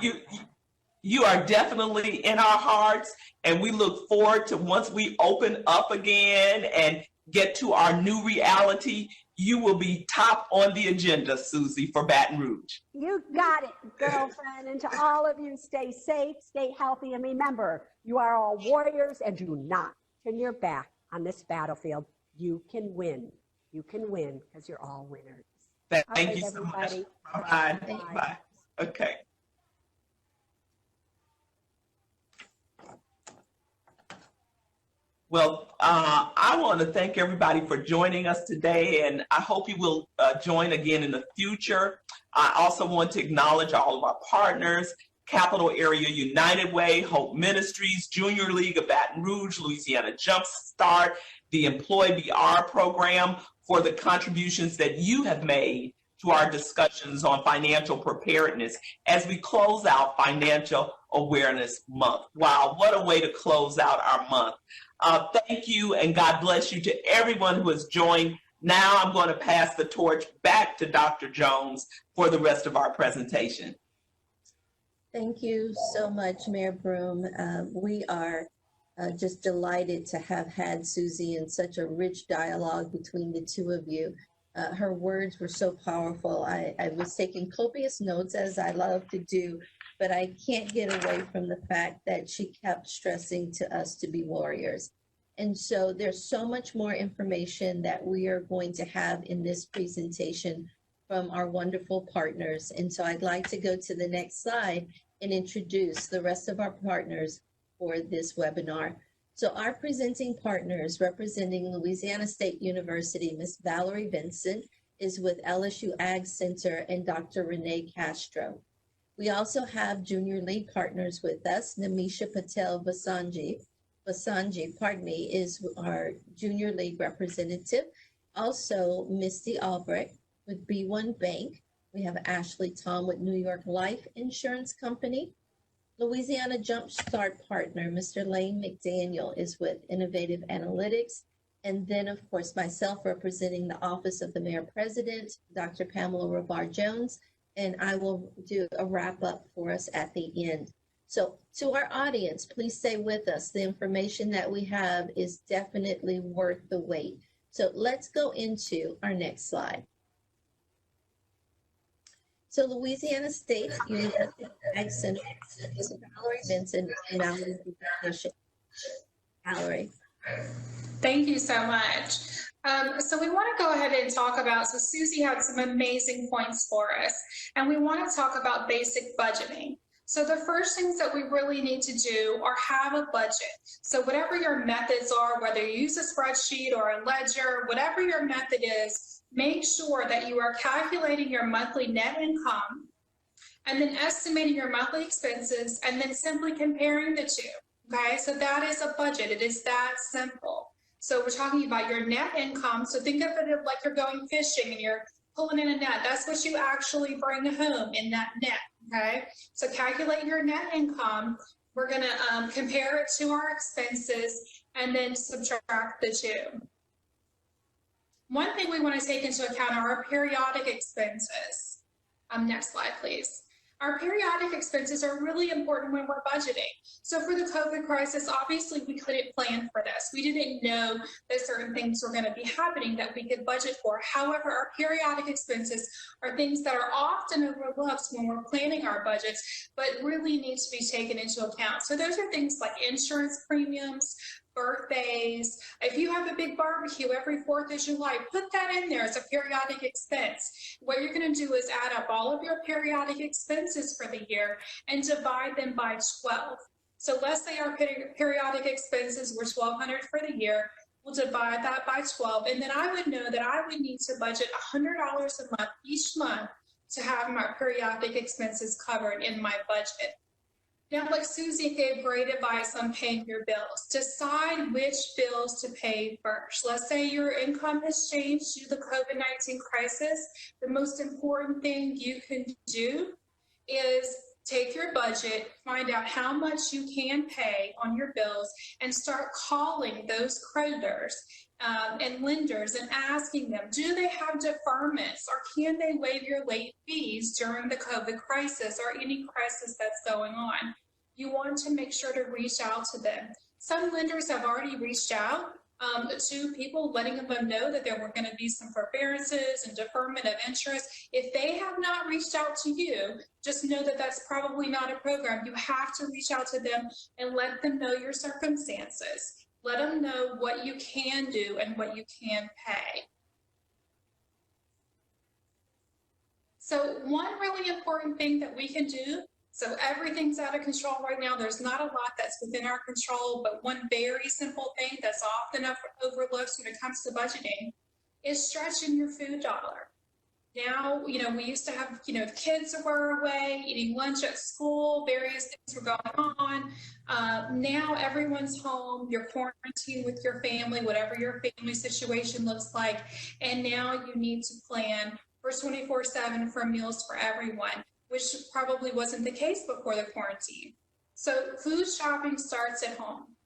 you are definitely in our hearts, and we look forward to once we open up again and get to our new reality, you will be top on the agenda, Suze, for Baton Rouge. You got it, girlfriend. And to all of you, stay safe, stay healthy, and remember, you are all warriors, and do not turn your back on this battlefield. You can win. You can win because you're all winners. Thank you so much. Bye-bye. Bye. Okay. Well, I want to thank everybody for joining us today, and I hope you will join again in the future. I also want to acknowledge all of our partners, Capital Area United Way, Hope Ministries, Junior League of Baton Rouge, Louisiana Jumpstart, the Employee BR program for the contributions that you have made to our discussions on financial preparedness as we close out Financial Awareness Month. Wow, what a way to close out our month. Thank you, and God bless you to everyone who has joined. Now I'm going to pass the torch back to Dr. Jones for the rest of our presentation. Thank you so much, Mayor Broome. We are just delighted to have had Suze in such a rich dialogue between the two of you. Her words were so powerful. I was taking copious notes, as I love to do, but I can't get away from the fact that she kept stressing to us to be warriors. And so there's so much more information that we are going to have in this presentation from our wonderful partners. And so I'd like to go to the next slide and introduce the rest of our partners for this webinar. So our presenting partners representing Louisiana State University, Ms. Valerie Vincent, is with LSU Ag Center and Dr. Renee Castro. We also have Junior League partners with us. Namisha Patel Vasanji, is our Junior League representative. Also, Misty Albrecht with B1 Bank. We have Ashley Tom with New York Life Insurance Company. Louisiana Jumpstart partner, Mr. Lane McDaniel, is with Innovative Analytics. And then, of course, myself representing the Office of the Mayor President, Dr. Pamela Ravar Jones, and I will do a wrap up for us at the end. So to our audience, please stay with us. The information that we have is definitely worth the wait. So let's go into our next slide. So Louisiana State University Ag Center is Valerie Vincent and our presentation. Valerie. Thank you so much. So we want to go ahead and talk about, so Suze had some amazing points for us, and we want to talk about basic budgeting. So the first things that we really need to do are have a budget. So whatever your methods are, whether you use a spreadsheet or a ledger, whatever your method is, make sure that you are calculating your monthly net income and then estimating your monthly expenses and then simply comparing the two. Okay, so that is a budget. It is that simple. So we're talking about your net income. So think of it like you're going fishing and you're pulling in a net. That's what you actually bring home in that net. Okay, so calculate your net income. We're going to compare it to our expenses and then subtract the two. One thing we want to take into account are our periodic expenses. Next slide, please. Our periodic expenses are really important when we're budgeting. So for the COVID crisis, obviously we couldn't plan for this. We didn't know that certain things were going to be happening that we could budget for. However, our periodic expenses are things that are often overlooked when we're planning our budgets, but really need to be taken into account. So those are things like insurance premiums, birthdays. If you have a big barbecue every 4th of July, put that in there as a periodic expense. What you're going to do is add up all of your periodic expenses for the year and divide them by 12. So let's say our periodic expenses were $1,200 for the year. We'll divide that by 12, and then I would know that I would need to budget $100 a month each month to have my periodic expenses covered in my budget. Now, like Suze gave great advice on paying your bills. Decide which bills to pay first. Let's say your income has changed due to the COVID-19 crisis. The most important thing you can do is take your budget, find out how much you can pay on your bills, and start calling those creditors and lenders and asking them, do they have deferments or can they waive your late fees during the COVID crisis or any crisis that's going on? You want to make sure to reach out to them. Some lenders have already reached out to people, letting them know that there were going to be some forbearances and deferment of interest. If they have not reached out to you, just know that that's probably not a program. You have to reach out to them and let them know your circumstances. Let them know what you can do and what you can pay. So one really important thing that we can do, so everything's out of control right now. There's not a lot that's within our control, but one very simple thing that's often overlooked when it comes to budgeting is stretching your food dollar. Now, we used to have, the kids were away, eating lunch at school, various things were going on. Now everyone's home, you're quarantined with your family, whatever your family situation looks like. And now you need to plan for 24/7 for meals for everyone, which probably wasn't the case before the quarantine. So food shopping starts at home.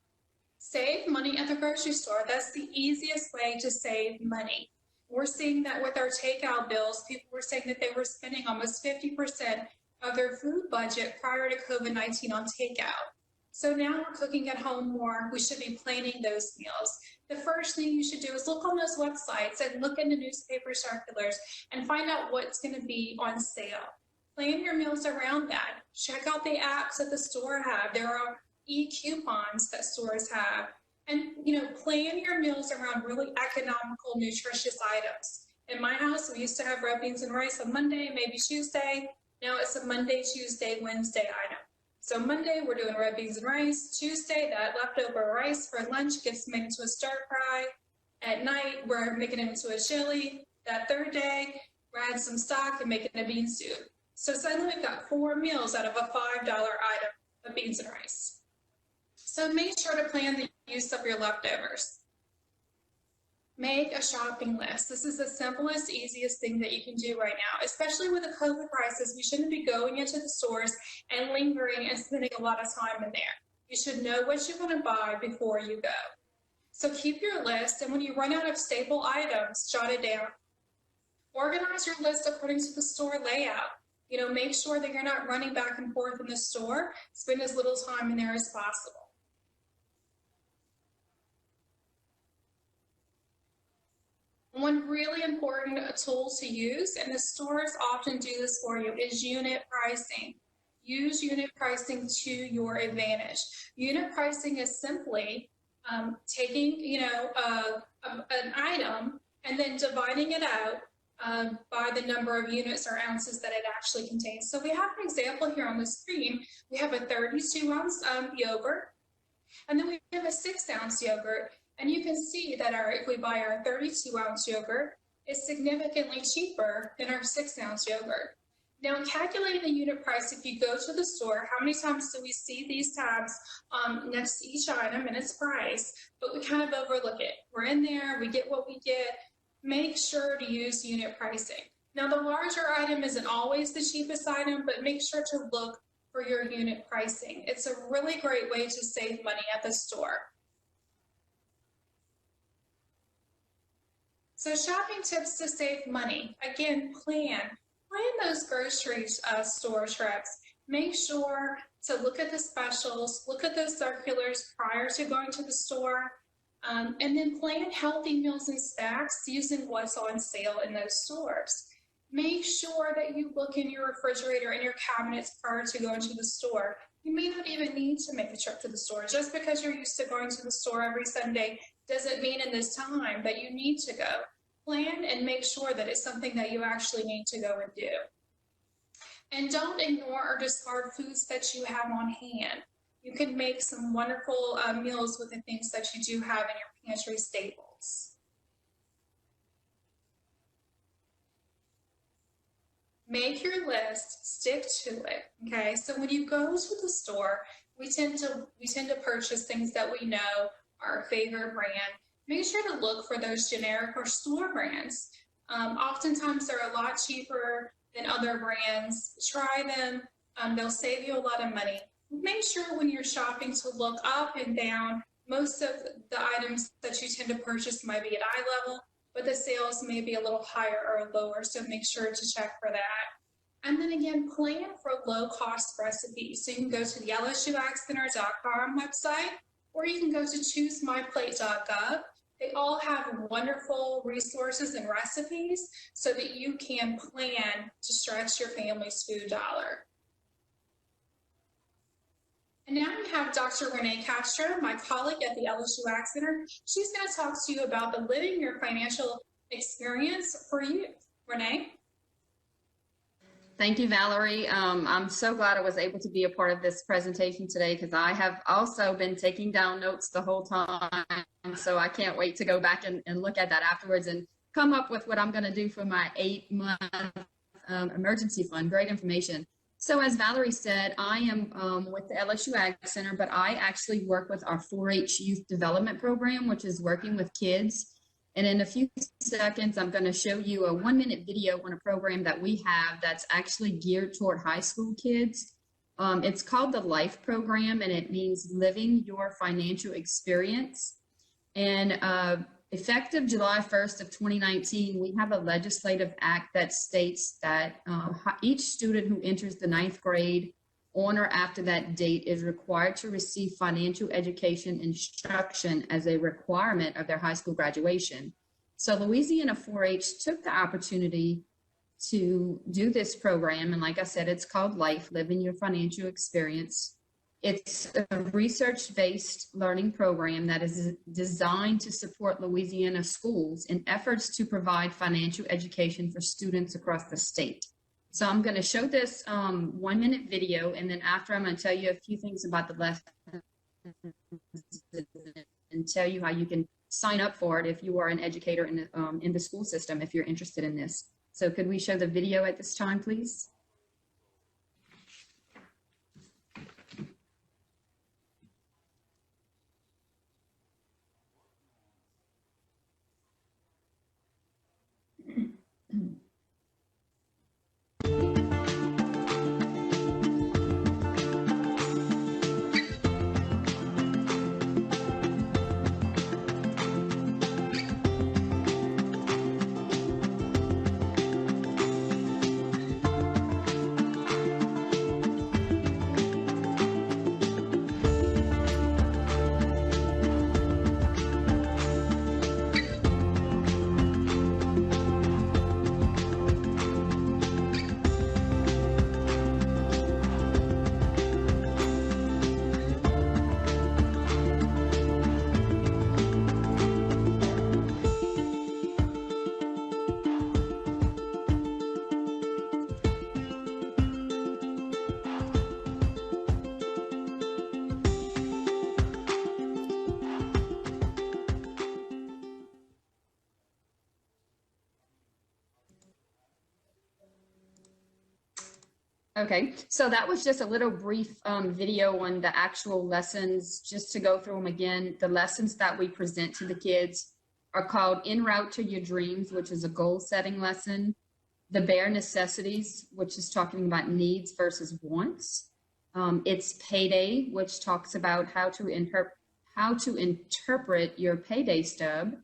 Save money at the grocery store. That's the easiest way to save money. We're seeing that with our takeout bills. People were saying that they were spending almost 50% of their food budget prior to COVID-19 on takeout. So now we're cooking at home more. We should be planning those meals. The first thing you should do is look on those websites and look into newspaper circulars and find out what's going to be on sale. Plan your meals around that. Check out the apps that the store have. There are e-coupons that stores have. And, plan your meals around really economical, nutritious items. In my house, we used to have red beans and rice on Monday, maybe Tuesday. Now it's a Monday, Tuesday, Wednesday item. So Monday, we're doing red beans and rice. Tuesday, that leftover rice for lunch gets made into a stir fry. At night, we're making it into a chili. That third day, we're adding some stock and making a bean soup. So suddenly we've got 4 meals out of a $5 item of beans and rice. So make sure to plan the use of your leftovers. Make a shopping list. This is the simplest, easiest thing that you can do right now, especially with the COVID crisis. We shouldn't be going into the stores and lingering and spending a lot of time in there. You should know what you want to buy before you go. So keep your list, and when you run out of staple items, jot it down. Organize your list according to the store layout. Make sure that you're not running back and forth in the store. Spend as little time in there as possible. One really important tool to use, and the stores often do this for you, is unit pricing. Use unit pricing to your advantage. Unit pricing is simply taking, an item and then dividing it out by the number of units or ounces that it actually contains. So we have an example here on the screen. We have a 32-ounce yogurt, and then we have a 6-ounce yogurt. And you can see that if we buy our 32-ounce yogurt, it's significantly cheaper than our 6-ounce yogurt. Now, in calculating the unit price, if you go to the store, how many times do we see these tabs next to each item and its price, but we kind of overlook it? We're in there, we get what we get. Make sure to use unit pricing. Now, the larger item isn't always the cheapest item, but make sure to look for your unit pricing. It's a really great way to save money at the store. So shopping tips to save money. Again, plan those grocery store trips. Make sure to look at the specials, look at those circulars prior to going to the store, and then plan healthy meals and snacks using what's on sale in those stores. Make sure that you look in your refrigerator and your cabinets prior to going to the store. You may not even need to make a trip to the store. Just because you're used to going to the store every Sunday doesn't mean in this time that you need to go. Plan and make sure that it's something that you actually need to go and do. And don't ignore or discard foods that you have on hand. You can make some wonderful meals with the things that you do have in your pantry staples. Make your list, stick to it, okay? So when you go to the store, we tend to purchase things that we know are our favorite brand. Make sure to look for those generic or store brands. Oftentimes they're a lot cheaper than other brands. Try them. They'll save you a lot of money. Make sure when you're shopping to look up and down. Most of the items that you tend to purchase might be at eye level, but the sales may be a little higher or lower, so make sure to check for that. And then again, plan for low-cost recipes. So you can go to the lsuaccenter.com website, or you can go to choosemyplate.gov. They all have wonderful resources and recipes so that you can plan to stretch your family's food dollar. And now we have Dr. Renee Castro, my colleague at the LSU Ag Center. She's going to talk to you about the Living Your Financial Experience for Youth. Renee? Thank you, Valerie. I'm so glad I was able to be a part of this presentation today because I have also been taking down notes the whole time. So I can't wait to go back and look at that afterwards and come up with what I'm going to do for my 8-month emergency fund. Great information. So as Valerie said, I am with the LSU Ag Center, but I actually work with our 4-H Youth Development Program, which is working with kids. And in a few seconds, I'm going to show you a 1-minute video on a program that we have that's actually geared toward high school kids. It's called the LIFE program, and it means Living Your Financial Experience. And effective July 1st of 2019, we have a legislative act that states that each student who enters the 9th grade on or after that date is required to receive financial education instruction as a requirement of their high school graduation. So Louisiana 4-H took the opportunity to do this program. And like I said, it's called LIFE, Living Your Financial Experience. It's a research-based learning program that is designed to support Louisiana schools in efforts to provide financial education for students across the state. So I'm going to show this 1-minute video, and then after I'm going to tell you a few things about the lesson and tell you how you can sign up for it if you are an educator in the school system, if you're interested in this. So could we show the video at this time, please? Okay, so that was just a little brief video on the actual lessons. Just to go through them again, the lessons that we present to the kids are called En Route to Your Dreams, which is a goal setting lesson. The Bare Necessities, which is talking about needs versus wants. It's Payday, which talks about how to interpret your payday stub.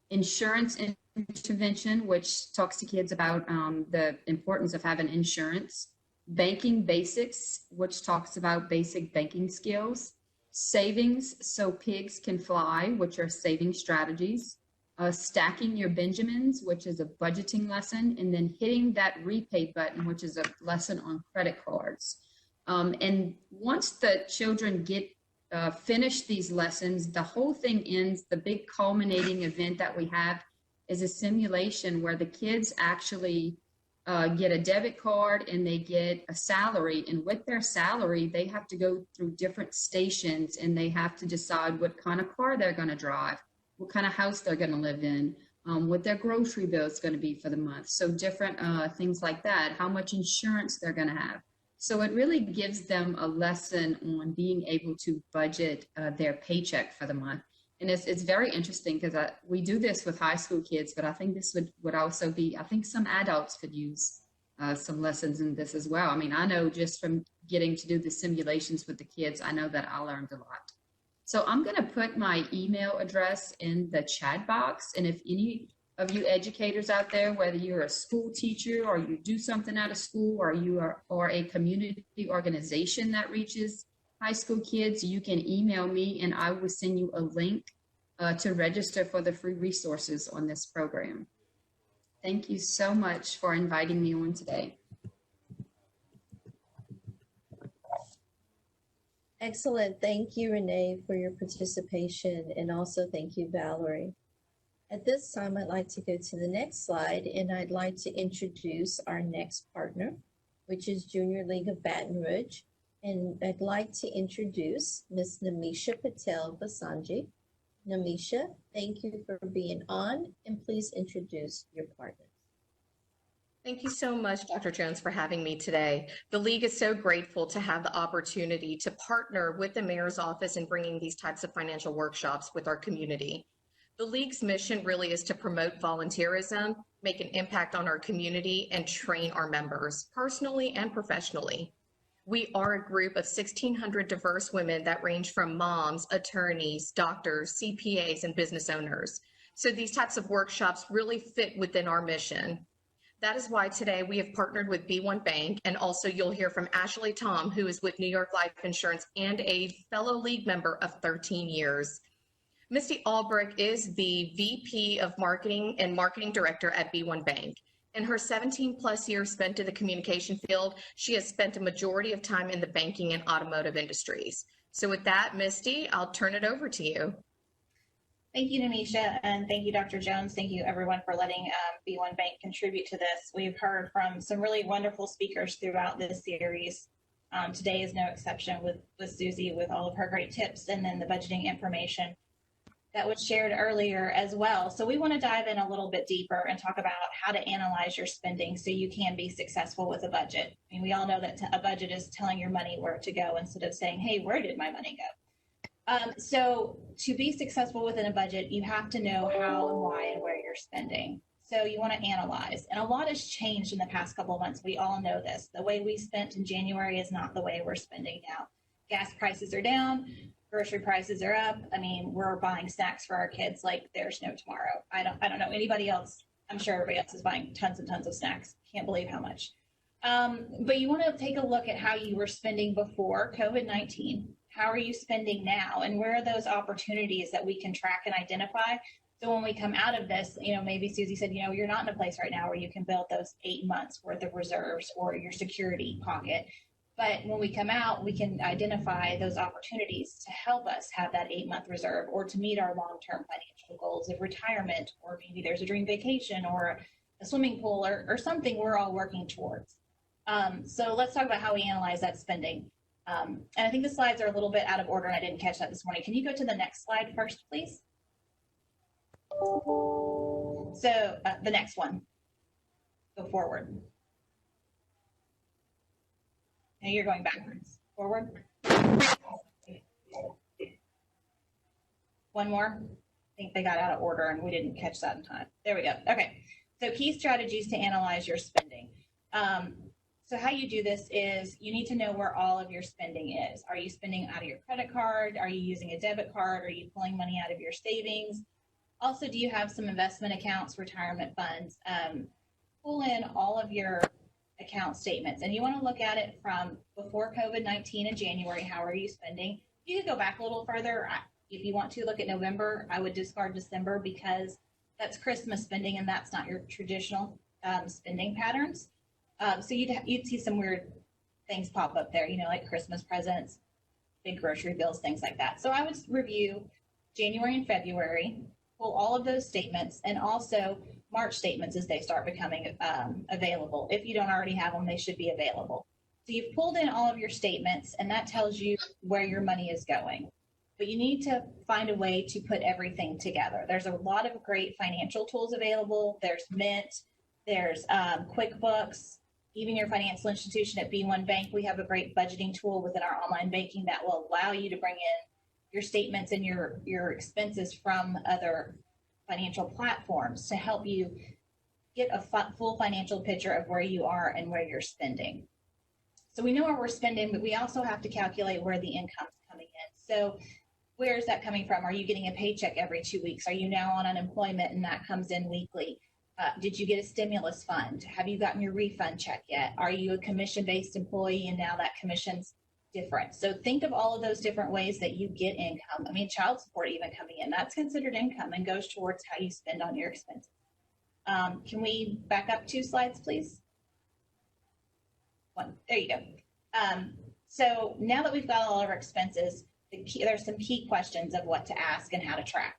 Insurance Intervention, which talks to kids about the importance of having insurance. Banking Basics, which talks about basic banking skills. Savings So Pigs Can Fly, which are saving strategies. Stacking Your Benjamins, which is a budgeting lesson. And then Hitting That Repay Button, which is a lesson on credit cards. And once the children get finish these lessons, the whole thing ends. The big culminating event that we have is a simulation where the kids actually get a debit card and they get a salary, and with their salary they have to go through different stations and they have to decide what kind of car they're going to drive, what kind of house they're going to live in, what their grocery bill is going to be for the month. So different things like that, how much insurance they're going to have. So it really gives them a lesson on being able to budget their paycheck for the month. And it's very interesting because we do this with high school kids, but I think this would also be, I think some adults could use some lessons in this as well. I mean, I know just from getting to do the simulations with the kids, I know that I learned a lot. So I'm going to put my email address in the chat box. And if any of you educators out there, whether you're a school teacher or you do something out of school, or you are or a community organization that reaches high school kids, you can email me and I will send you a link to register for the free resources on this program. Thank you so much for inviting me on today. Excellent. Thank you, Renee, for your participation, and also thank you, Valerie. At this time, I'd like to go to the next slide, and I'd like to introduce our next partner, which is Junior League of Baton Rouge. And I'd like to introduce Ms. Namisha Patel Basanji. Namisha, thank you for being on, and please introduce your partners. Thank you so much, Dr. Jones, for having me today. The League is so grateful to have the opportunity to partner with the Mayor's Office in bringing these types of financial workshops with our community. The League's mission really is to promote volunteerism, make an impact on our community, and train our members, personally and professionally. We are a group of 1,600 diverse women that range from moms, attorneys, doctors, CPAs, and business owners. So these types of workshops really fit within our mission. That is why today we have partnered with B1 Bank, and also you'll hear from Ashley Tom, who is with New York Life Insurance and a fellow League member of 13 years. Misty Albrecht is the VP of Marketing and Marketing Director at B1 Bank. In her 17 plus years spent in the communication field, she has spent a majority of time in the banking and automotive industries. So with that, Misty, I'll turn it over to you. Thank you, Namisha, and thank you, Dr. Jones. Thank you, everyone, for letting B1 Bank contribute to this. We've heard from some really wonderful speakers throughout this series. Today is no exception with Suze, with all of her great tips, and then the budgeting information that was shared earlier as well. So we want to dive in a little bit deeper and talk about how to analyze your spending so you can be successful with a budget. I mean, we all know that a budget is telling your money where to go instead of saying, hey, where did my money go? So to be successful within a budget, you have to know how and why and where you're spending. So you want to analyze. And a lot has changed in the past couple of months. We all know this. The way we spent in January is not the way we're spending now. Gas prices are down. Grocery prices are up. I mean, we're buying snacks for our kids like there's no tomorrow. I don't know anybody else. I'm sure everybody else is buying tons and tons of snacks. Can't believe how much. But you want to take a look at how you were spending before COVID-19. How are you spending now? And where are those opportunities that we can track and identify? So when we come out of this, maybe Suze said, you're not in a place right now where you can build those 8 months worth of reserves or your security pocket. But when we come out, we can identify those opportunities to help us have that 8-month reserve or to meet our long-term financial goals of retirement, or maybe there's a dream vacation or a swimming pool or something we're all working towards. So let's talk about how we analyze that spending. And I think the slides are a little bit out of order and I didn't catch that this morning. Can you go to the next slide first, please? So the next one, go forward. Now you're going backwards, forward. One more. I think they got out of order and we didn't catch that in time. There we go. Okay, so key strategies to analyze your spending. So how you do this is you need to know where all of your spending is. Are you spending out of your credit card? Are you using a debit card? Are you pulling money out of your savings? Also, do you have some investment accounts, retirement funds? Pull in all of your account statements. And you want to look at it from before COVID-19 in January. How are you spending? You could go back a little further. If you want to look at November, I would discard December because that's Christmas spending and that's not your traditional spending patterns. So you'd see some weird things pop up there, like Christmas presents, big grocery bills, things like that. So I would review January and February, pull all of those statements, and also March statements as they start becoming available. If you don't already have them, they should be available. So you've pulled in all of your statements, and that tells you where your money is going. But you need to find a way to put everything together. There's a lot of great financial tools available. There's Mint, there's QuickBooks. Even your financial institution at B1 Bank, we have a great budgeting tool within our online banking that will allow you to bring in your statements and your expenses from other financial platforms to help you get a full financial picture of where you are and where you're spending. So we know where we're spending, but we also have to calculate where the income's coming in. So where is that coming from? Are you getting a paycheck every 2 weeks? Are you now on unemployment and that comes in weekly? Did you get a stimulus fund? Have you gotten your refund check yet? Are you a commission-based employee and now that commission's different? So think of all of those different ways that you get income. I mean, child support even coming in, that's considered income and goes towards how you spend on your expenses. Can we back up 2 slides, please? One, there you go. So now that we've got all of our expenses, there's some key questions of what to ask and how to track.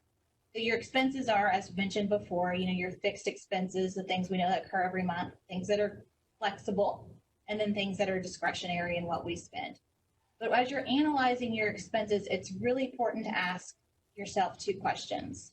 So your expenses are, as mentioned before, your fixed expenses, the things we know that occur every month, things that are flexible, and then things that are discretionary in what we spend. But as you're analyzing your expenses, it's really important to ask, yourself 2 questions.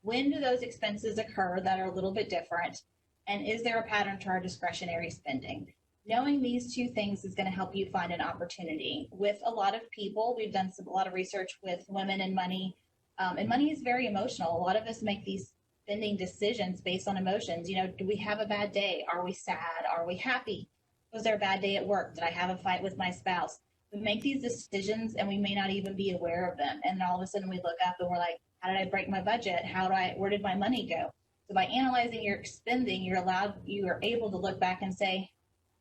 When do those expenses occur that are a little bit different? And is there a pattern to our discretionary spending? Knowing these 2 things is going to help you find an opportunity. With a lot of people, we've done a lot of research with women and money is very emotional. A lot of us make these spending decisions based on emotions. You know, do we have a bad day? Are we sad? Are we happy? Was there a bad day at work? Did I have a fight with my spouse? We make these decisions and we may not even be aware of them. And all of a sudden we look up and we're like, how did I break my budget? Where did my money go? So by analyzing your spending, you are able to look back and say,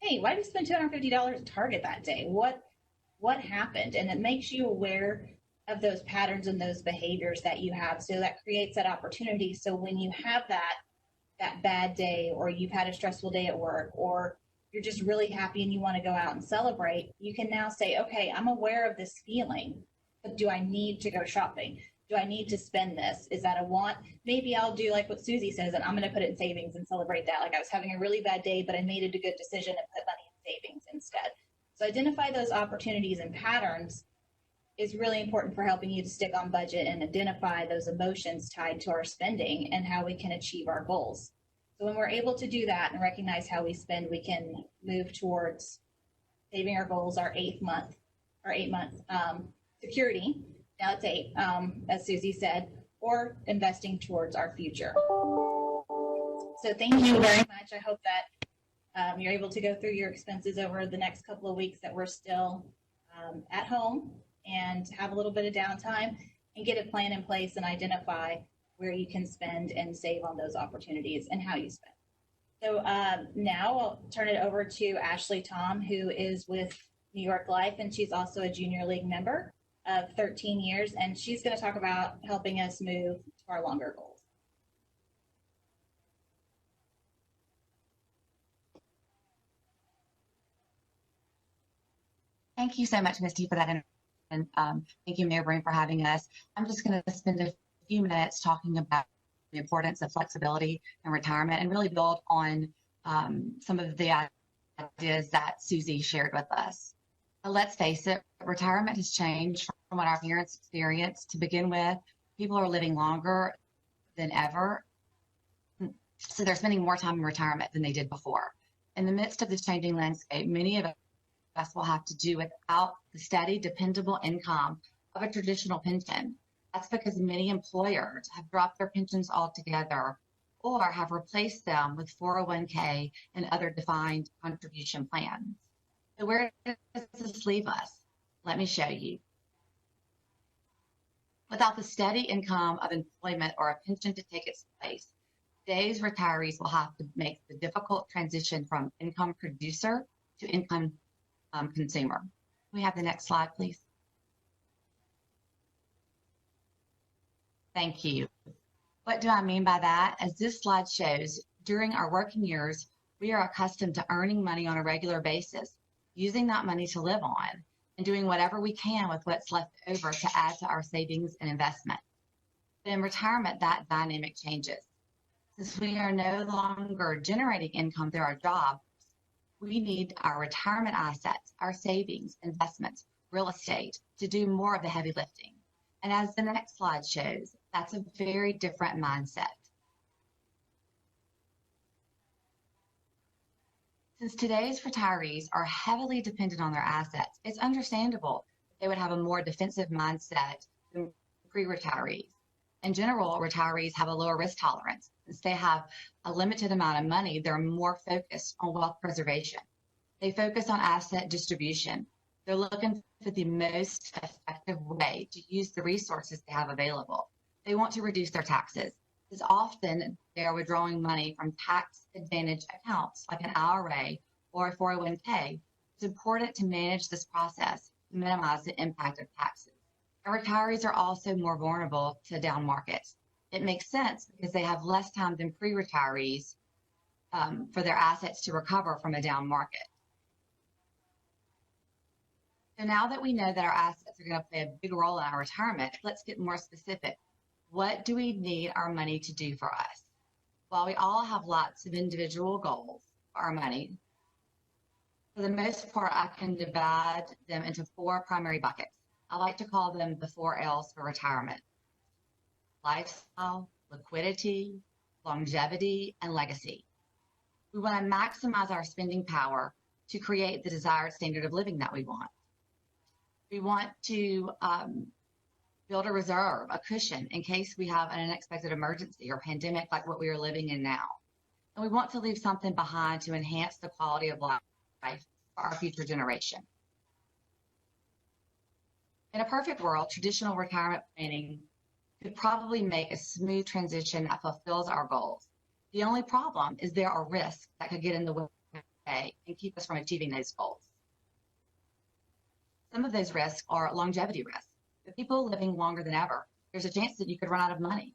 hey, why did we spend $250 at Target that day? What happened? And it makes you aware of those patterns and those behaviors that you have. So that creates that opportunity. So when you have that bad day, or you've had a stressful day at work, or you're just really happy and you want to go out and celebrate, you can now say, okay, I'm aware of this feeling, but do I need to go shopping? Do I need to spend this? Is that a want? Maybe I'll do like what Susie says, and I'm going to put it in savings and celebrate that. Like I was having a really bad day, but I made it a good decision and put money in savings instead. So identify those opportunities and patterns is really important for helping you to stick on budget and identify those emotions tied to our spending and how we can achieve our goals. So when we're able to do that and recognize how we spend, we can move towards saving our goals, our 8-month security. Now it's 8, as Susie said, or investing towards our future. So thank you very much. I hope that you're able to go through your expenses over the next couple of weeks that we're still at home, and have a little bit of downtime and get a plan in place and identify where you can spend and save on those opportunities and how you spend. So now I'll turn it over to Ashley Tom, who is with New York Life, and she's also a junior league member of 13 years, and she's going to talk about helping us move to our longer goals. Thank you so much, Misty, for that. And thank you, Mayor Broome, for having us. I'm just going to spend a few minutes talking about the importance of flexibility and retirement, and really build on some of the ideas that Susie shared with us. But let's face it, retirement has changed from what our parents experienced. To begin with, people are living longer than ever, so they're spending more time in retirement than they did before. In the midst of this changing landscape, many of us will have to do without the steady, dependable income of a traditional pension. That's because many employers have dropped their pensions altogether or have replaced them with 401k and other defined contribution plans. So where does this leave us? Let me show you. Without the steady income of employment or a pension to take its place, today's retirees will have to make the difficult transition from income producer to income consumer. Can we have the next slide, please? Thank you. What do I mean by that? As this slide shows, during our working years, we are accustomed to earning money on a regular basis, using that money to live on, and doing whatever we can with what's left over to add to our savings and investment. But in retirement, that dynamic changes. Since we are no longer generating income through our job, we need our retirement assets, our savings, investments, real estate to do more of the heavy lifting. And as the next slide shows, that's a very different mindset. Since today's retirees are heavily dependent on their assets, it's understandable that they would have a more defensive mindset than pre-retirees. In general, retirees have a lower risk tolerance. Since they have a limited amount of money, they're more focused on wealth preservation. They focus on asset distribution. They're looking for the most effective way to use the resources they have available. They want to reduce their taxes. As often, they are withdrawing money from tax advantage accounts like an IRA or a 401k. It's important to manage this process to minimize the impact of taxes. And retirees are also more vulnerable to down markets. It makes sense because they have less time than pre-retirees for their assets to recover from a down market. So now that we know that our assets are going to play a big role in our retirement, let's get more specific. What do we need our money to do for us? While we all have lots of individual goals for our money, for the most part, I can divide them into 4 primary buckets. I like to call them the 4 L's for retirement. lifestyle, liquidity, longevity, and legacy. We want to maximize our spending power to create the desired standard of living that we want. We want to build a reserve, a cushion, in case we have an unexpected emergency or pandemic like what we are living in now. And we want to leave something behind to enhance the quality of life for our future generation. In a perfect world, traditional retirement planning could probably make a smooth transition that fulfills our goals. The only problem is there are risks that could get in the way and keep us from achieving those goals. Some of those risks are longevity risks. With people living longer than ever, there's a chance that you could run out of money.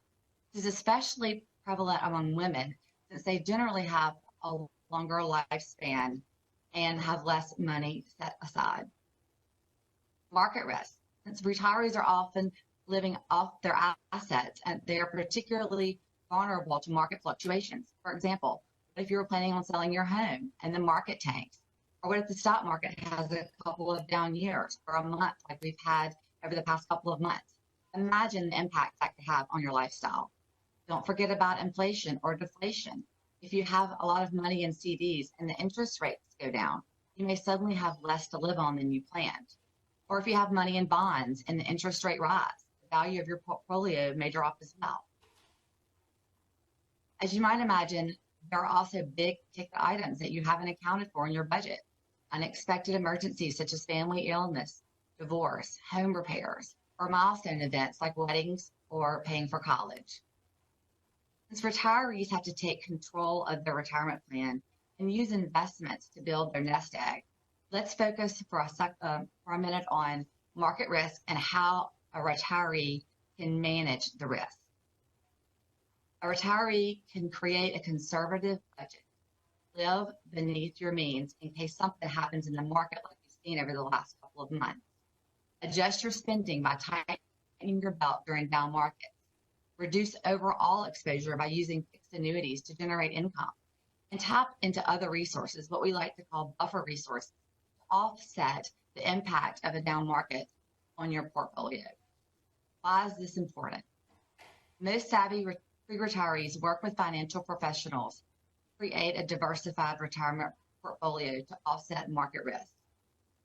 This is especially prevalent among women since they generally have a longer lifespan and have less money set aside. Market risk. Since retirees are often living off their assets and they are particularly vulnerable to market fluctuations. For example, if you were planning on selling your home and the market tanks, or what if the stock market has a couple of down years or a month like we've had over the past couple of months? Imagine the impact that could have on your lifestyle. Don't forget about inflation or deflation. If you have a lot of money in CDs and the interest rates go down, you may suddenly have less to live on than you planned. Or if you have money in bonds and the interest rate rise, the value of your portfolio may drop as well. As you might imagine, there are also big ticket items that you haven't accounted for in your budget. Unexpected emergencies such as family illness, divorce, home repairs, or milestone events like weddings or paying for college. Since retirees have to take control of their retirement plan and use investments to build their nest egg, let's focus for a minute on market risk and how a retiree can manage the risk. A retiree can create a conservative budget. Live beneath your means in case something happens in the market like you've seen over the last couple of months. Adjust your spending by tightening your belt during down markets. Reduce overall exposure by using fixed annuities to generate income. And tap into other resources, what we like to call buffer resources, to offset the impact of a down market on your portfolio. Why is this important? Most savvy pre-retirees work with financial professionals to create a diversified retirement portfolio to offset market risk.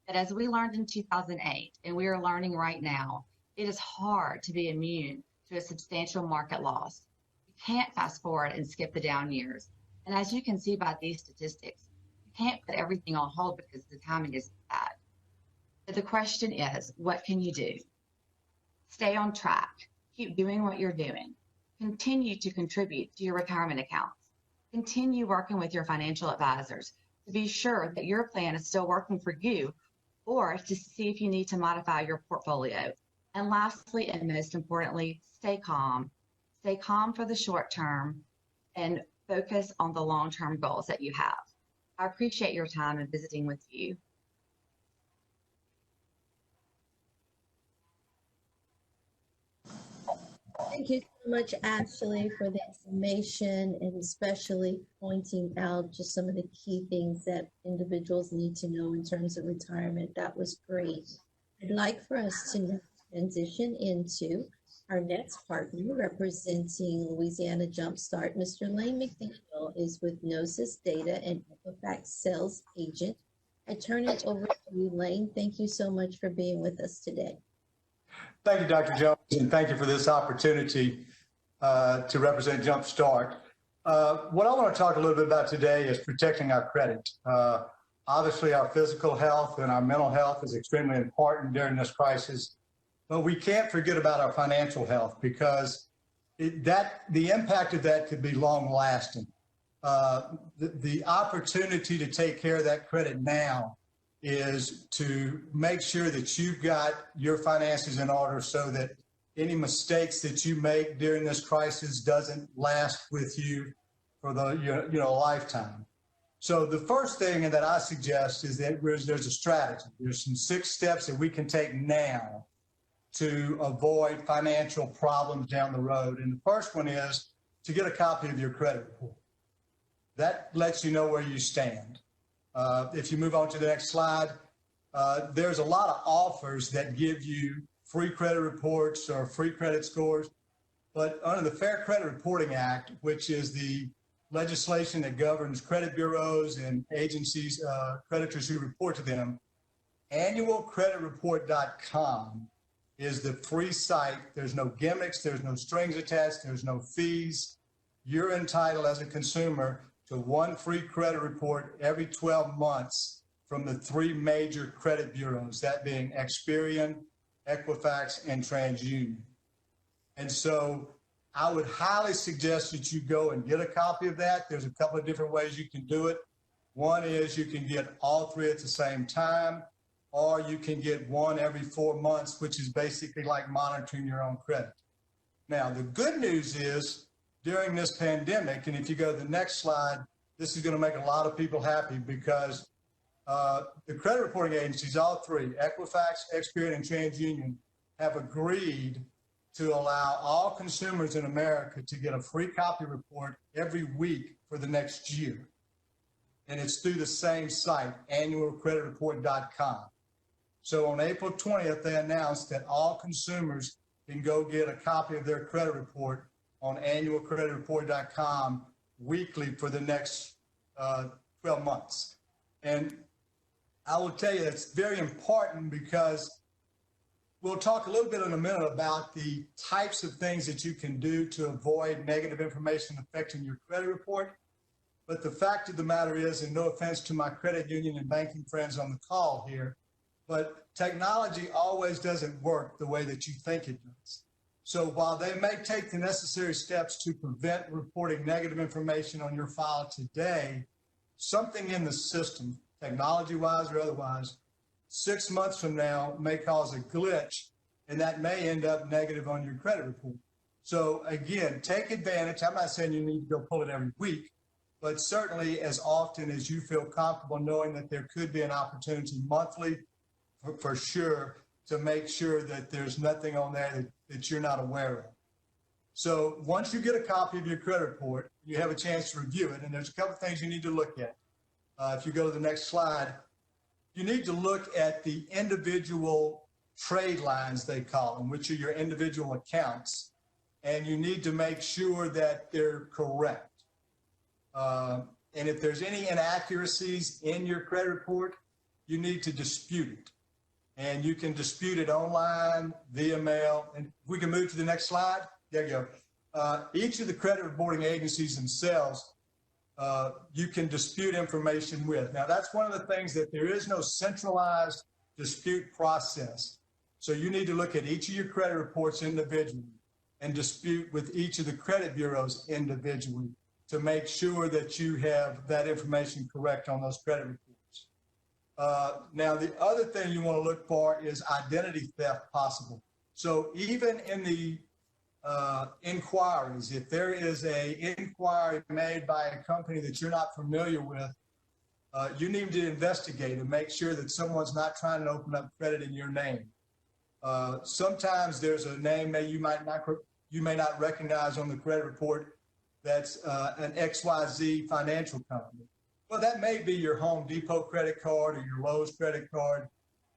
But as we learned in 2008, and we are learning right now, it is hard to be immune to a substantial market loss. You can't fast forward and skip the down years. And as you can see by these statistics, you can't put everything on hold because the timing is bad. But the question is, what can you do? Stay on track. Keep doing what you're doing. Continue to contribute to your retirement accounts. Continue working with your financial advisors to be sure that your plan is still working for you or to see if you need to modify your portfolio. And lastly, and most importantly, stay calm. Stay calm for the short term and focus on the long-term goals that you have. I appreciate your time and visiting with you. Thank you so much, Ashley, for the information and especially pointing out just some of the key things that individuals need to know in terms of retirement. That was great. I'd like for us to now transition into our next partner representing Louisiana Jumpstart. Mr. Lane McDaniel is with Gnosis Data and Equifax Sales Agent. I turn it over to you, Lane. Thank you so much for being with us today. Thank you, Dr. Jones, and thank you for this opportunity to represent Jumpstart. What I want to talk a little bit about today is protecting our credit. Obviously, our physical health and our mental health is extremely important during this crisis, but we can't forget about our financial health because the impact of that could be long-lasting. The opportunity to take care of that credit now is to make sure that you've got your finances in order so that any mistakes that you make during this crisis doesn't last with you for the lifetime. So the first thing that I suggest is that there's a strategy. There's some 6 steps that we can take now to avoid financial problems down the road. And the first one is to get a copy of your credit report. That lets you know where you stand. If you move on to the next slide, there's a lot of offers that give you free credit reports or free credit scores. But under the Fair Credit Reporting Act, which is the legislation that governs credit bureaus and agencies, creditors who report to them, annualcreditreport.com is the free site. There's no gimmicks, there's no strings attached, there's no fees. You're entitled as a consumer to one free credit report every 12 months from the three major credit bureaus, that being Experian, Equifax, and TransUnion. And so I would highly suggest that you go and get a copy of that. There's a couple of different ways you can do it. One is you can get all three at the same time, or you can get one every 4 months, which is basically like monitoring your own credit. Now, the good news is during this pandemic, and if you go to the next slide, this is going to make a lot of people happy because the credit reporting agencies, all three, Equifax, Experian, and TransUnion, have agreed to allow all consumers in America to get a free copy report every week for the next year. And it's through the same site, annualcreditreport.com. So on April 20th, they announced that all consumers can go get a copy of their credit report on annualcreditreport.com weekly for the next 12 months. And I will tell you that's very important because we'll talk a little bit in a minute about the types of things that you can do to avoid negative information affecting your credit report. But the fact of the matter is, and no offense to my credit union and banking friends on the call here, but technology always doesn't work the way that you think it does. So while they may take the necessary steps to prevent reporting negative information on your file today, something in the system, technology-wise or otherwise, 6 months from now may cause a glitch, and that may end up negative on your credit report. So again, take advantage. I'm not saying you need to go pull it every week, but certainly as often as you feel comfortable knowing that there could be an opportunity monthly for sure to make sure that there's nothing on there that you're not aware of. So once you get a copy of your credit report, you have a chance to review it, and there's a couple of things you need to look at. If you go to the next slide, you need to look at the individual trade lines, they call them, which are your individual accounts, and you need to make sure that they're correct. And if there's any inaccuracies in your credit report, you need to dispute it. And you can dispute it online, via mail. And we can move to the next slide. There you go. Each of the credit reporting agencies themselves, you can dispute information with. Now, that's one of the things that there is no centralized dispute process. So you need to look at each of your credit reports individually and dispute with each of the credit bureaus individually to make sure that you have that information correct on those credit reports. Now, the other thing you want to look for is identity theft possible. So even in the inquiries, if there is an inquiry made by a company that you're not familiar with, you need to investigate and make sure that someone's not trying to open up credit in your name. Sometimes there's a name you may not recognize on the credit report that's an XYZ financial company. Well, that may be your Home Depot credit card or your Lowe's credit card,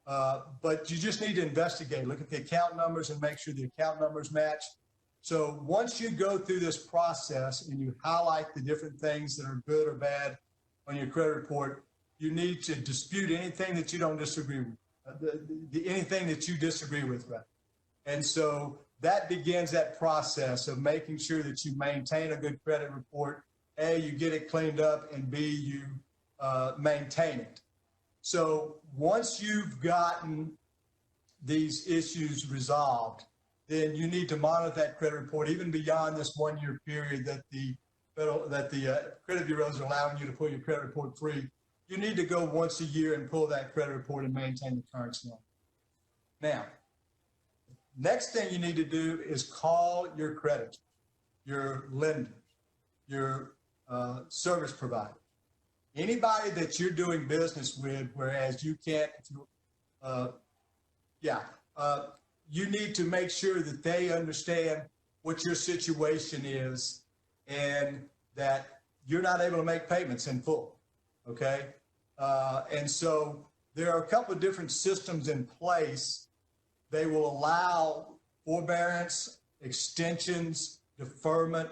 but you just need to investigate. Look at the account numbers and make sure the account numbers match. So once you go through this process and you highlight the different things that are good or bad on your credit report, you need to dispute anything that you don't disagree with, anything that you disagree with, right? And so that begins that process of making sure that you maintain a good credit report. A, you get it cleaned up, and B, you maintain it. So once you've gotten these issues resolved, then you need to monitor that credit report even beyond this 1 year period that the credit bureaus are allowing you to pull your credit report free. You need to go once a year and pull that credit report and maintain the currency on it. Now, next thing you need to do is call your creditor, your lender, your service provider, anybody that you're doing business with, whereas you can't, you need to make sure that they understand what your situation is and that you're not able to make payments in full, okay? And so there are a couple of different systems in place. They will allow forbearance extensions, deferment,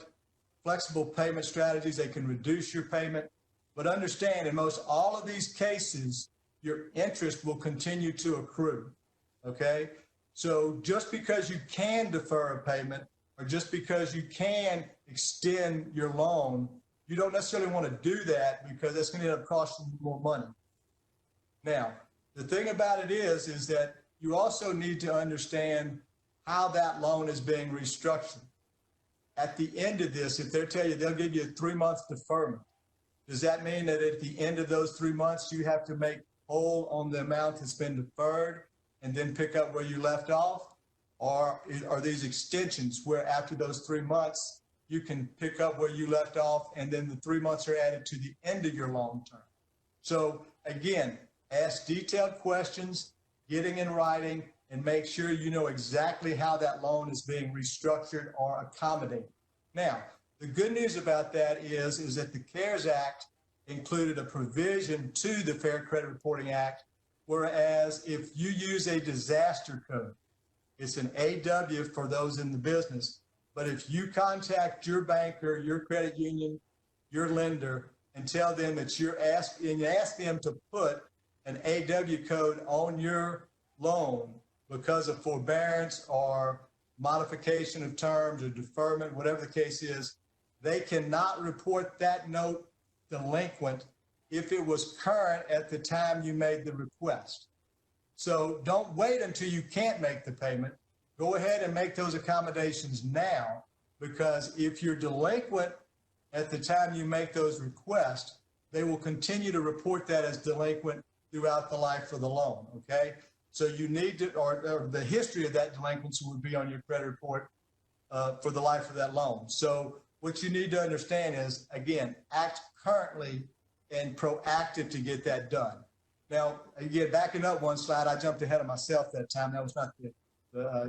flexible payment strategies. They can reduce your payment. But understand, in most all of these cases, your interest will continue to accrue, okay? So just because you can defer a payment or just because you can extend your loan, you don't necessarily want to do that because that's going to end up costing you more money. Now, the thing about it is that you also need to understand how that loan is being restructured. At the end of this, if they tell you they'll give you a 3-month deferment, does that mean that at the end of those 3 months, you have to make whole on the amount that's been deferred and then pick up where you left off? Or are these extensions where after those 3 months, you can pick up where you left off and then the 3 months are added to the end of your long term? So again, ask detailed questions, getting in writing, and make sure you know exactly how that loan is being restructured or accommodated. Now, the good news about that is that the CARES Act included a provision to the Fair Credit Reporting Act, whereas if you use a disaster code, it's an AW for those in the business, but if you contact your banker, your credit union, your lender, and tell them that you ask them to put an AW code on your loan because of forbearance or modification of terms or deferment, whatever the case is, they cannot report that note delinquent if it was current at the time you made the request. So don't wait until you can't make the payment. Go ahead and make those accommodations now, because if you're delinquent at the time you make those requests, they will continue to report that as delinquent throughout the life of the loan, okay? So you need to, or the history of that delinquency would be on your credit report for the life of that loan. So what you need to understand is, again, act currently and proactive to get that done. Now, again, backing up one slide, I jumped ahead of myself that time. That was not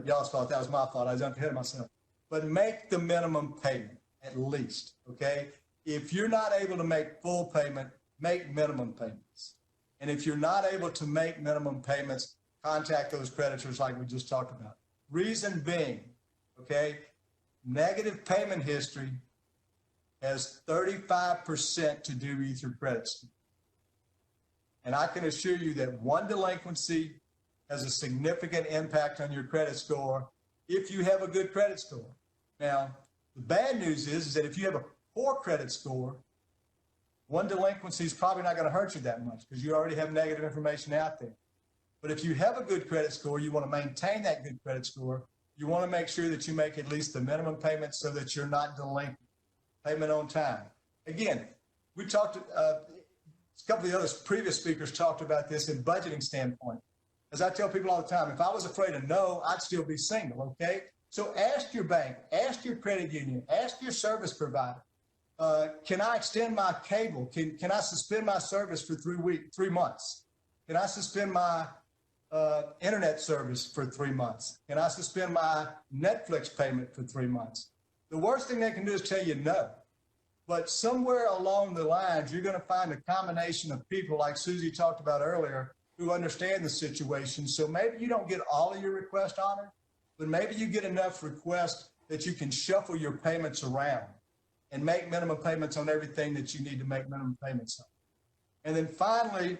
y'all's fault. That was my fault. I jumped ahead of myself. But make the minimum payment at least, okay? If you're not able to make full payment, make minimum payments. And if you're not able to make minimum payments, contact those creditors like we just talked about. Reason being, okay, negative payment history has 35% to do with your credit score. And I can assure you that one delinquency has a significant impact on your credit score if you have a good credit score. Now, the bad news is that if you have a poor credit score, one delinquency is probably not going to hurt you that much because you already have negative information out there. But if you have a good credit score, you want to maintain that good credit score. You want to make sure that you make at least the minimum payment so that you're not delinquent. Payment on time. Again, we talked, a couple of the other previous speakers talked about this in budgeting standpoint. As I tell people all the time, if I was afraid of no, I'd still be single, okay? So ask your bank, ask your credit union, ask your service provider. Can I extend my cable? Can I suspend my service for 3 months? Can I suspend my internet service for 3 months? Can I suspend my Netflix payment for 3 months? The worst thing they can do is tell you no. But somewhere along the lines, you're going to find a combination of people like Susie talked about earlier who understand the situation. So maybe you don't get all of your requests honored, but maybe you get enough requests that you can shuffle your payments around and make minimum payments on everything that you need to make minimum payments on. And then finally,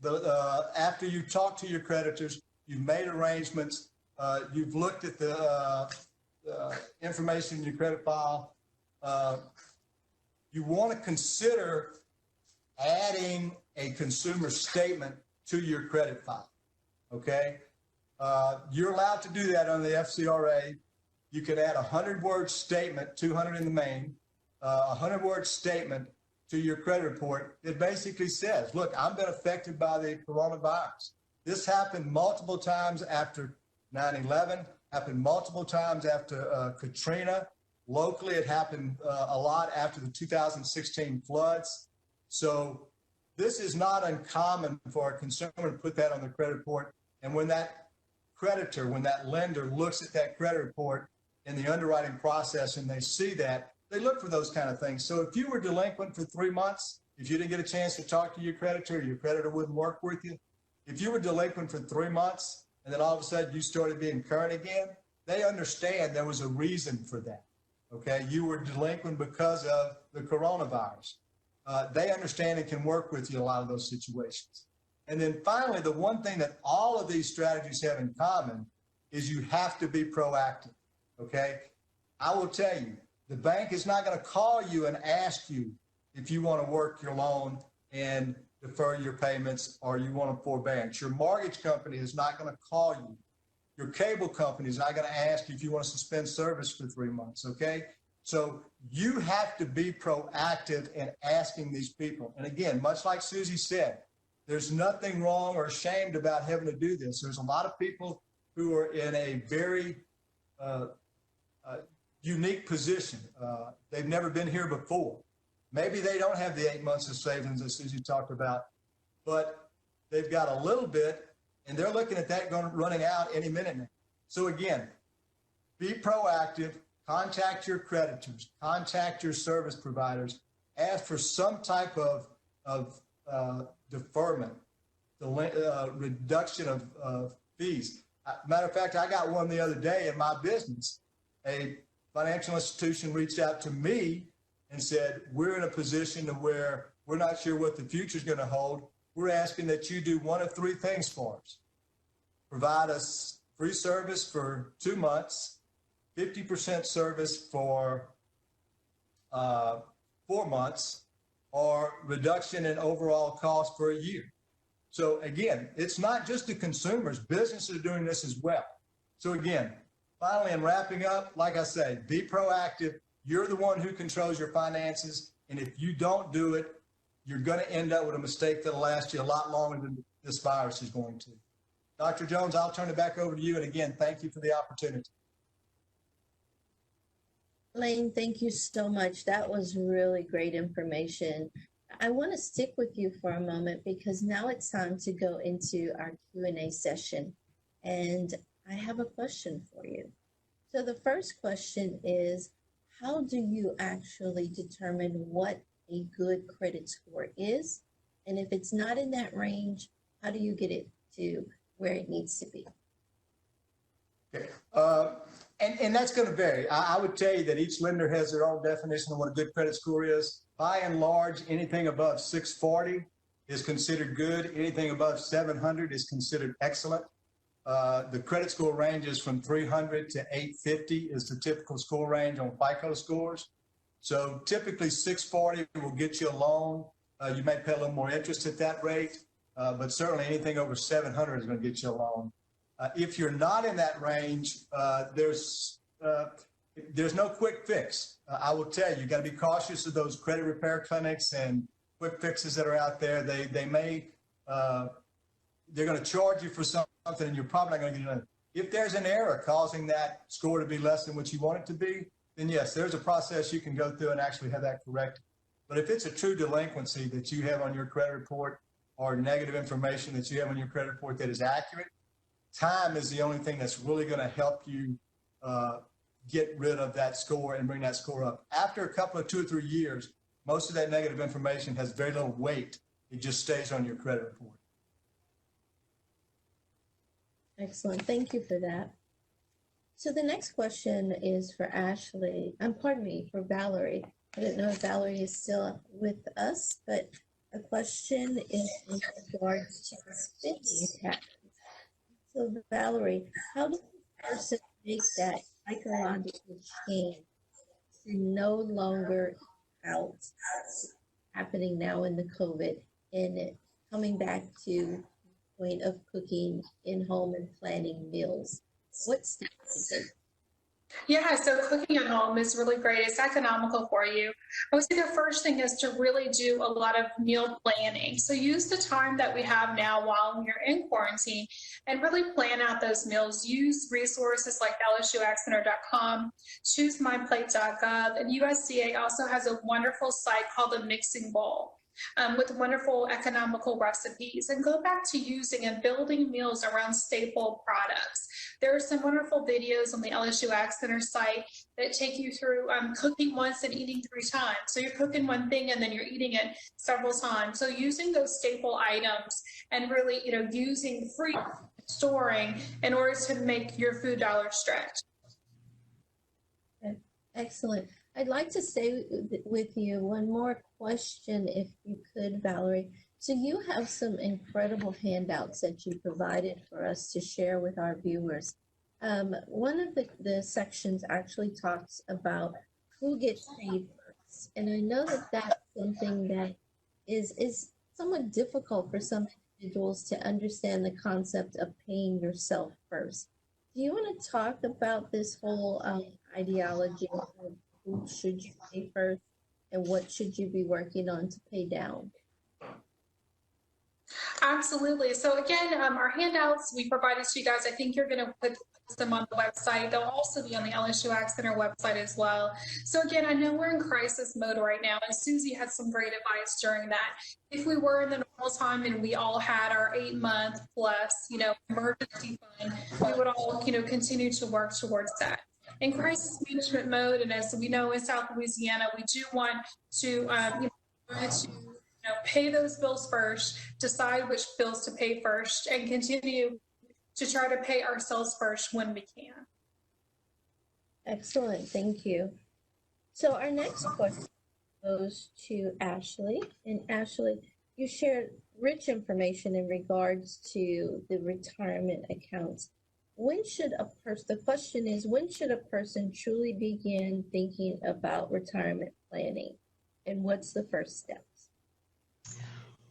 after you talk to your creditors, you've made arrangements, you've looked at the information in your credit file, you want to consider adding a consumer statement to your credit file, okay? You're allowed to do that on the FCRA. You can add a 100-word statement, 200 in the main, a 100-word statement to your credit report that basically says, look, I've been affected by the coronavirus. This happened multiple times after 9/11, happened multiple times after Katrina. Locally, it happened a lot after the 2016 floods. So this is not uncommon for a consumer to put that on their credit report. And when that creditor, when that lender looks at that credit report in the underwriting process and they see that, they look for those kind of things. So if you were delinquent for 3 months, if you didn't get a chance to talk to your creditor wouldn't work with you. If you were delinquent for 3 months and then all of a sudden you started being current again, they understand there was a reason for that. Okay, you were delinquent because of the coronavirus. They understand and can work with you in a lot of those situations. And then finally, the one thing that all of these strategies have in common is you have to be proactive. Okay, I will tell you, the bank is not going to call you and ask you if you want to work your loan and defer your payments or you want a forbearance. Your mortgage company is not going to call you. Your cable company is not going to ask you if you want to suspend service for 3 months, okay? So you have to be proactive in asking these people. And again, much like Suze said, there's nothing wrong or ashamed about having to do this. There's a lot of people who are in a very unique position. They've never been here before. Maybe they don't have the 8 months of savings that Suze talked about, but they've got a little bit, and they're looking at that running out any minute now. So again, be proactive, contact your creditors, contact your service providers, ask for some type of deferment, the reduction of fees. Matter of fact, I got one the other day in my business. A financial institution reached out to me and said, we're in a position to where we're not sure what the future is going to hold. We're asking that you do one of 3 things for us. Provide us free service for 2 months, 50% service for 4 months, or reduction in overall cost for a year. So again, it's not just the consumers, businesses are doing this as well. So again, finally, in wrapping up, like I say, be proactive. You're the one who controls your finances. And if you don't do it, you're going to end up with a mistake that'll last you a lot longer than this virus is going to. Dr. Jones, I'll turn it back over to you. And again, thank you for the opportunity. Lane, thank you so much. That was really great information. I want to stick with you for a moment because now it's time to go into our Q&A session. And I have a question for you. So the first question is, how do you actually determine what a good credit score is? And if it's not in that range, how do you get it to where it needs to be? Okay. And that's going to vary. I would tell you that each lender has their own definition of what a good credit score is. By and large, anything above 640 is considered good. Anything above 700 is considered excellent. The credit score ranges from 300 to 850 is the typical score range on FICO scores. So typically 640 will get you a loan. You may pay a little more interest at that rate, but certainly anything over 700 is going to get you a loan. If you're not in that range, there's no quick fix. I will tell you, you got to be cautious of those credit repair clinics and quick fixes that are out there. They may, they're going to charge you for something and you're probably not going to get it. If there's an error causing that score to be less than what you want it to be, then yes, there's a process you can go through and actually have that corrected. But if it's a true delinquency that you have on your credit report or negative information that you have on your credit report that is accurate, time is the only thing that's really going to help you get rid of that score and bring that score up. After a couple of 2 or 3 years, most of that negative information has very little weight. It just stays on your credit report. Excellent. Thank you for that. So the next question is for Ashley. Pardon me, for Valerie. I don't know if Valerie is still with us, but the question is in regards to spending taxes. So Valerie, how does a person make that psychological change to no longer out happening now in the COVID and coming back to the point of cooking in home and planning meals? What steps to take? Yeah, so cooking at home is really great. It's economical for you. I would say the first thing is to really do a lot of meal planning. So use the time that we have now while you're in quarantine and really plan out those meals. Use resources like lsuaccenter.com, choosemyplate.gov, and USDA also has a wonderful site called the Mixing Bowl. With wonderful economical recipes, and go back to using and building meals around staple products. There are some wonderful videos on the LSU Ag Center site that take you through cooking once and eating 3 times. So you're cooking one thing and then you're eating it several times. So using those staple items and really, using free storing in order to make your food dollar stretch. Excellent. I'd like to stay with you. One more question, if you could, Valerie. So you have some incredible handouts that you provided for us to share with our viewers. One of the sections actually talks about who gets paid first. And I know that that's something that is somewhat difficult for some individuals to understand the concept of paying yourself first. Do you want to talk about this whole ideology of who should you pay first and what should you be working on to pay down? Absolutely. So again, our handouts we provided to you guys, I think you're going to put them on the website. They'll also be on the LSU Ag Center website as well. So again, I know we're in crisis mode right now, and Susie had some great advice during that. If we were in the normal time and we all had our 8-month plus, emergency fund, we would all, continue to work towards that. In crisis management mode, and as we know in South Louisiana, we do want to, pay those bills first, decide which bills to pay first, and continue to try to pay ourselves first when we can. Excellent, thank you. So our next question goes to Ashley. And Ashley, you shared rich information in regards to the retirement accounts. The question is, when should a person truly begin thinking about retirement planning? And what's the first steps?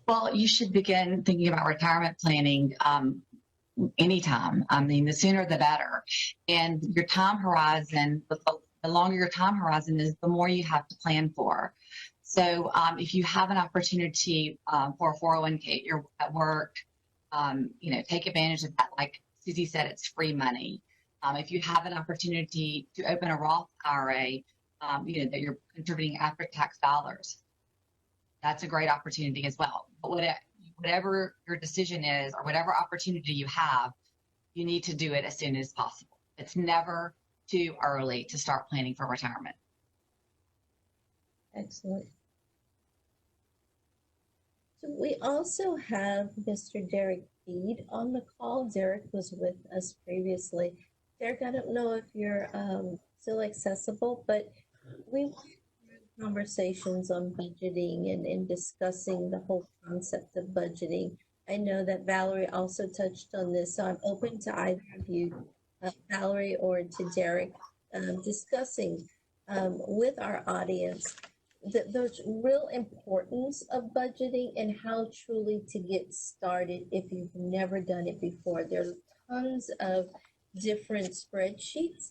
Well, you should begin thinking about retirement planning anytime. I mean, the sooner the better. And your time horizon, the longer your time horizon is, the more you have to plan for. So if you have an opportunity for a 401k, you're at work, take advantage of that. Like Susie said, it's free money. If you have an opportunity to open a Roth IRA, that you're contributing after-tax dollars, that's a great opportunity as well. But whatever your decision is or whatever opportunity you have, you need to do it as soon as possible. It's never too early to start planning for retirement. Excellent. So we also have Mr. Derek Bead on the call. Derek was with us previously. Derek, I don't know if you're still accessible, but we conversations on budgeting and discussing the whole concept of budgeting. I know that Valerie also touched on this, so I'm open to either of you, Valerie or to Derek, discussing with our audience the real importance of budgeting and how truly to get started if you've never done it before. There's tons of different spreadsheets,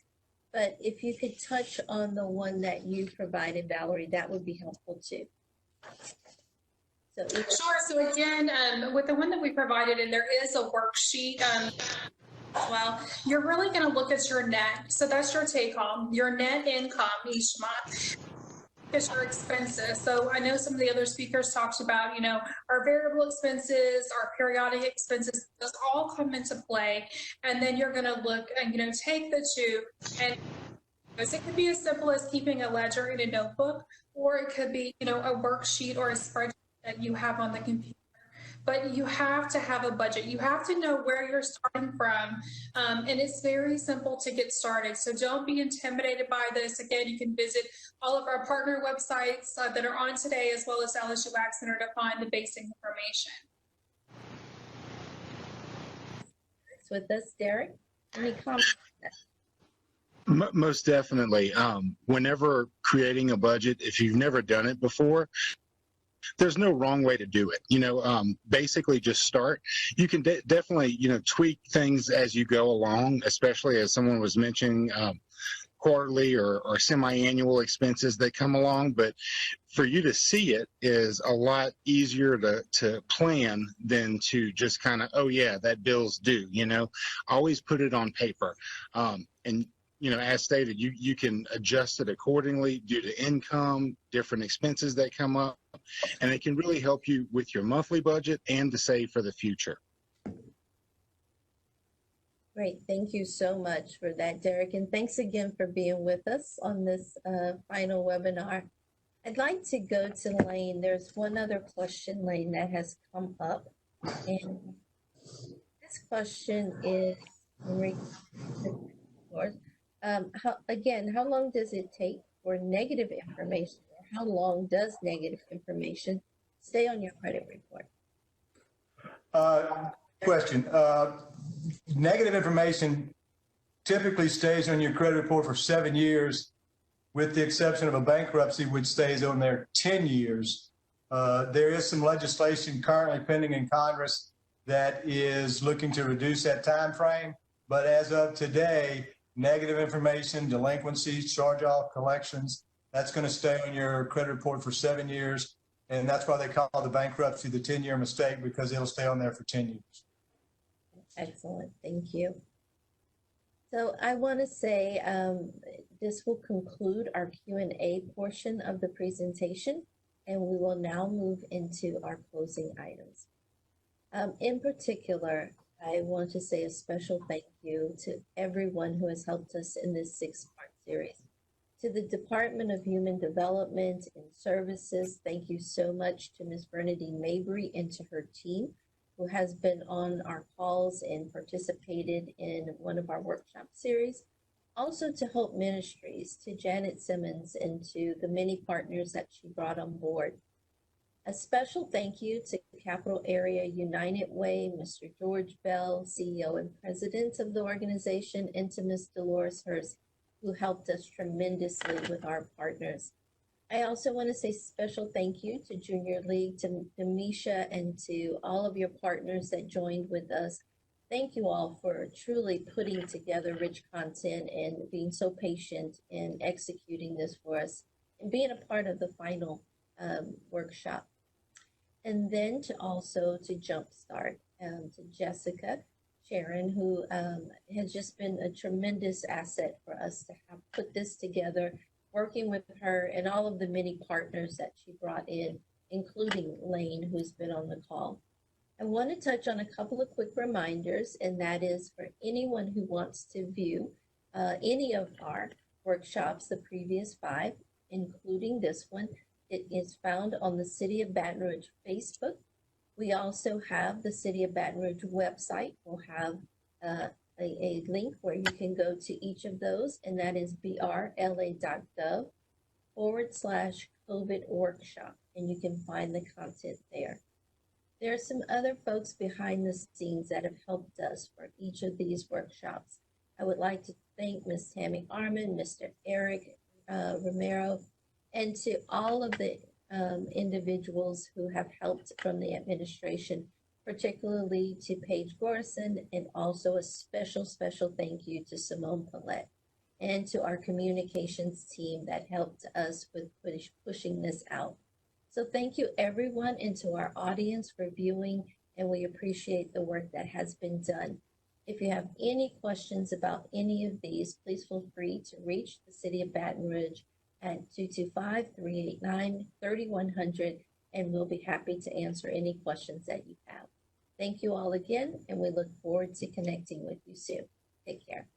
but if you could touch on the one that you provided, Valerie, that would be helpful too. Sure. So again, with the one that we provided, and there is a worksheet as well, you're really going to look at your net. So that's your take home, your net income each month. Is your expenses. So I know some of the other speakers talked about, our variable expenses, our periodic expenses, those all come into play. And then you're going to look and, take the two, and it could be as simple as keeping a ledger in a notebook, or it could be, a worksheet or a spreadsheet that you have on the computer. But you have to have a budget. You have to know where you're starting from. And it's very simple to get started. So don't be intimidated by this. Again, you can visit all of our partner websites that are on today, as well as LSU Ag Center, to find the basic information. With us, Derek, any comments? Most definitely. Whenever creating a budget, if you've never done it before, there's no wrong way to do it. Basically just start. You can definitely, tweak things as you go along, especially as someone was mentioning, quarterly or semi-annual expenses that come along. But for you to see it is a lot easier to plan than to just kind of, oh yeah, that bill's due, always put it on paper. And as stated, you can adjust it accordingly due to income, different expenses that come up, and it can really help you with your monthly budget and to save for the future. Great. Thank you so much for that, Derek. And thanks again for being with us on this final webinar. I'd like to go to Lane. There's one other question, Lane, that has come up. And this question is How long does it take for negative information, or how long does negative information stay on your credit report? Question. Negative information typically stays on your credit report for 7 years, with the exception of a bankruptcy, which stays on there 10 years. There is some legislation currently pending in Congress that is looking to reduce that time frame. But as of today, negative information, delinquencies, charge-off, collections, that's going to stay on your credit report for 7 years. And that's why they call the bankruptcy the 10-year mistake, because it'll stay on there for 10 years. Excellent. Thank you. So I want to say this will conclude our Q&A portion of the presentation, and we will now move into our closing items. In particular, I want to say a special thank you to everyone who has helped us in this 6-part series. To the Department of Human Development and Services, thank you so much to Ms. Bernadine Mabry and to her team, who has been on our calls and participated in one of our workshop series. Also to Hope Ministries, to Janet Simmons, and to the many partners that she brought on board. A special thank you to Capital Area United Way, Mr. George Bell, CEO and President of the organization, and to Ms. Dolores Hurst, who helped us tremendously with our partners. I also want to say special thank you to Junior League, to Demisha, and to all of your partners that joined with us. Thank you all for truly putting together rich content and being so patient in executing this for us and being a part of the final workshop. And then to Jumpstart, to Jessica, Sharon, who has just been a tremendous asset for us to have put this together, working with her and all of the many partners that she brought in, including Lane, who's been on the call. I want to touch on a couple of quick reminders, and that is for anyone who wants to view any of our workshops, the previous 5, including this one. It is found on the City of Baton Rouge Facebook. We also have the City of Baton Rouge website. We'll have a link where you can go to each of those, and that is brla.gov/COVID workshop, and you can find the content there. There are some other folks behind the scenes that have helped us for each of these workshops. I would like to thank Ms. Tammy Arman, Mr. Eric Romero, and to all of the individuals who have helped from the administration, particularly to Paige Gorson, and also a special thank you to Simone Paulette and to our communications team that helped us with pushing this out. So thank you everyone, and to our audience for viewing, and we appreciate the work that has been done. If you have any questions about any of these, please feel free to reach the City of Baton Rouge at 225-389-3100, and we'll be happy to answer any questions that you have. Thank you all again, and we look forward to connecting with you soon. Take care.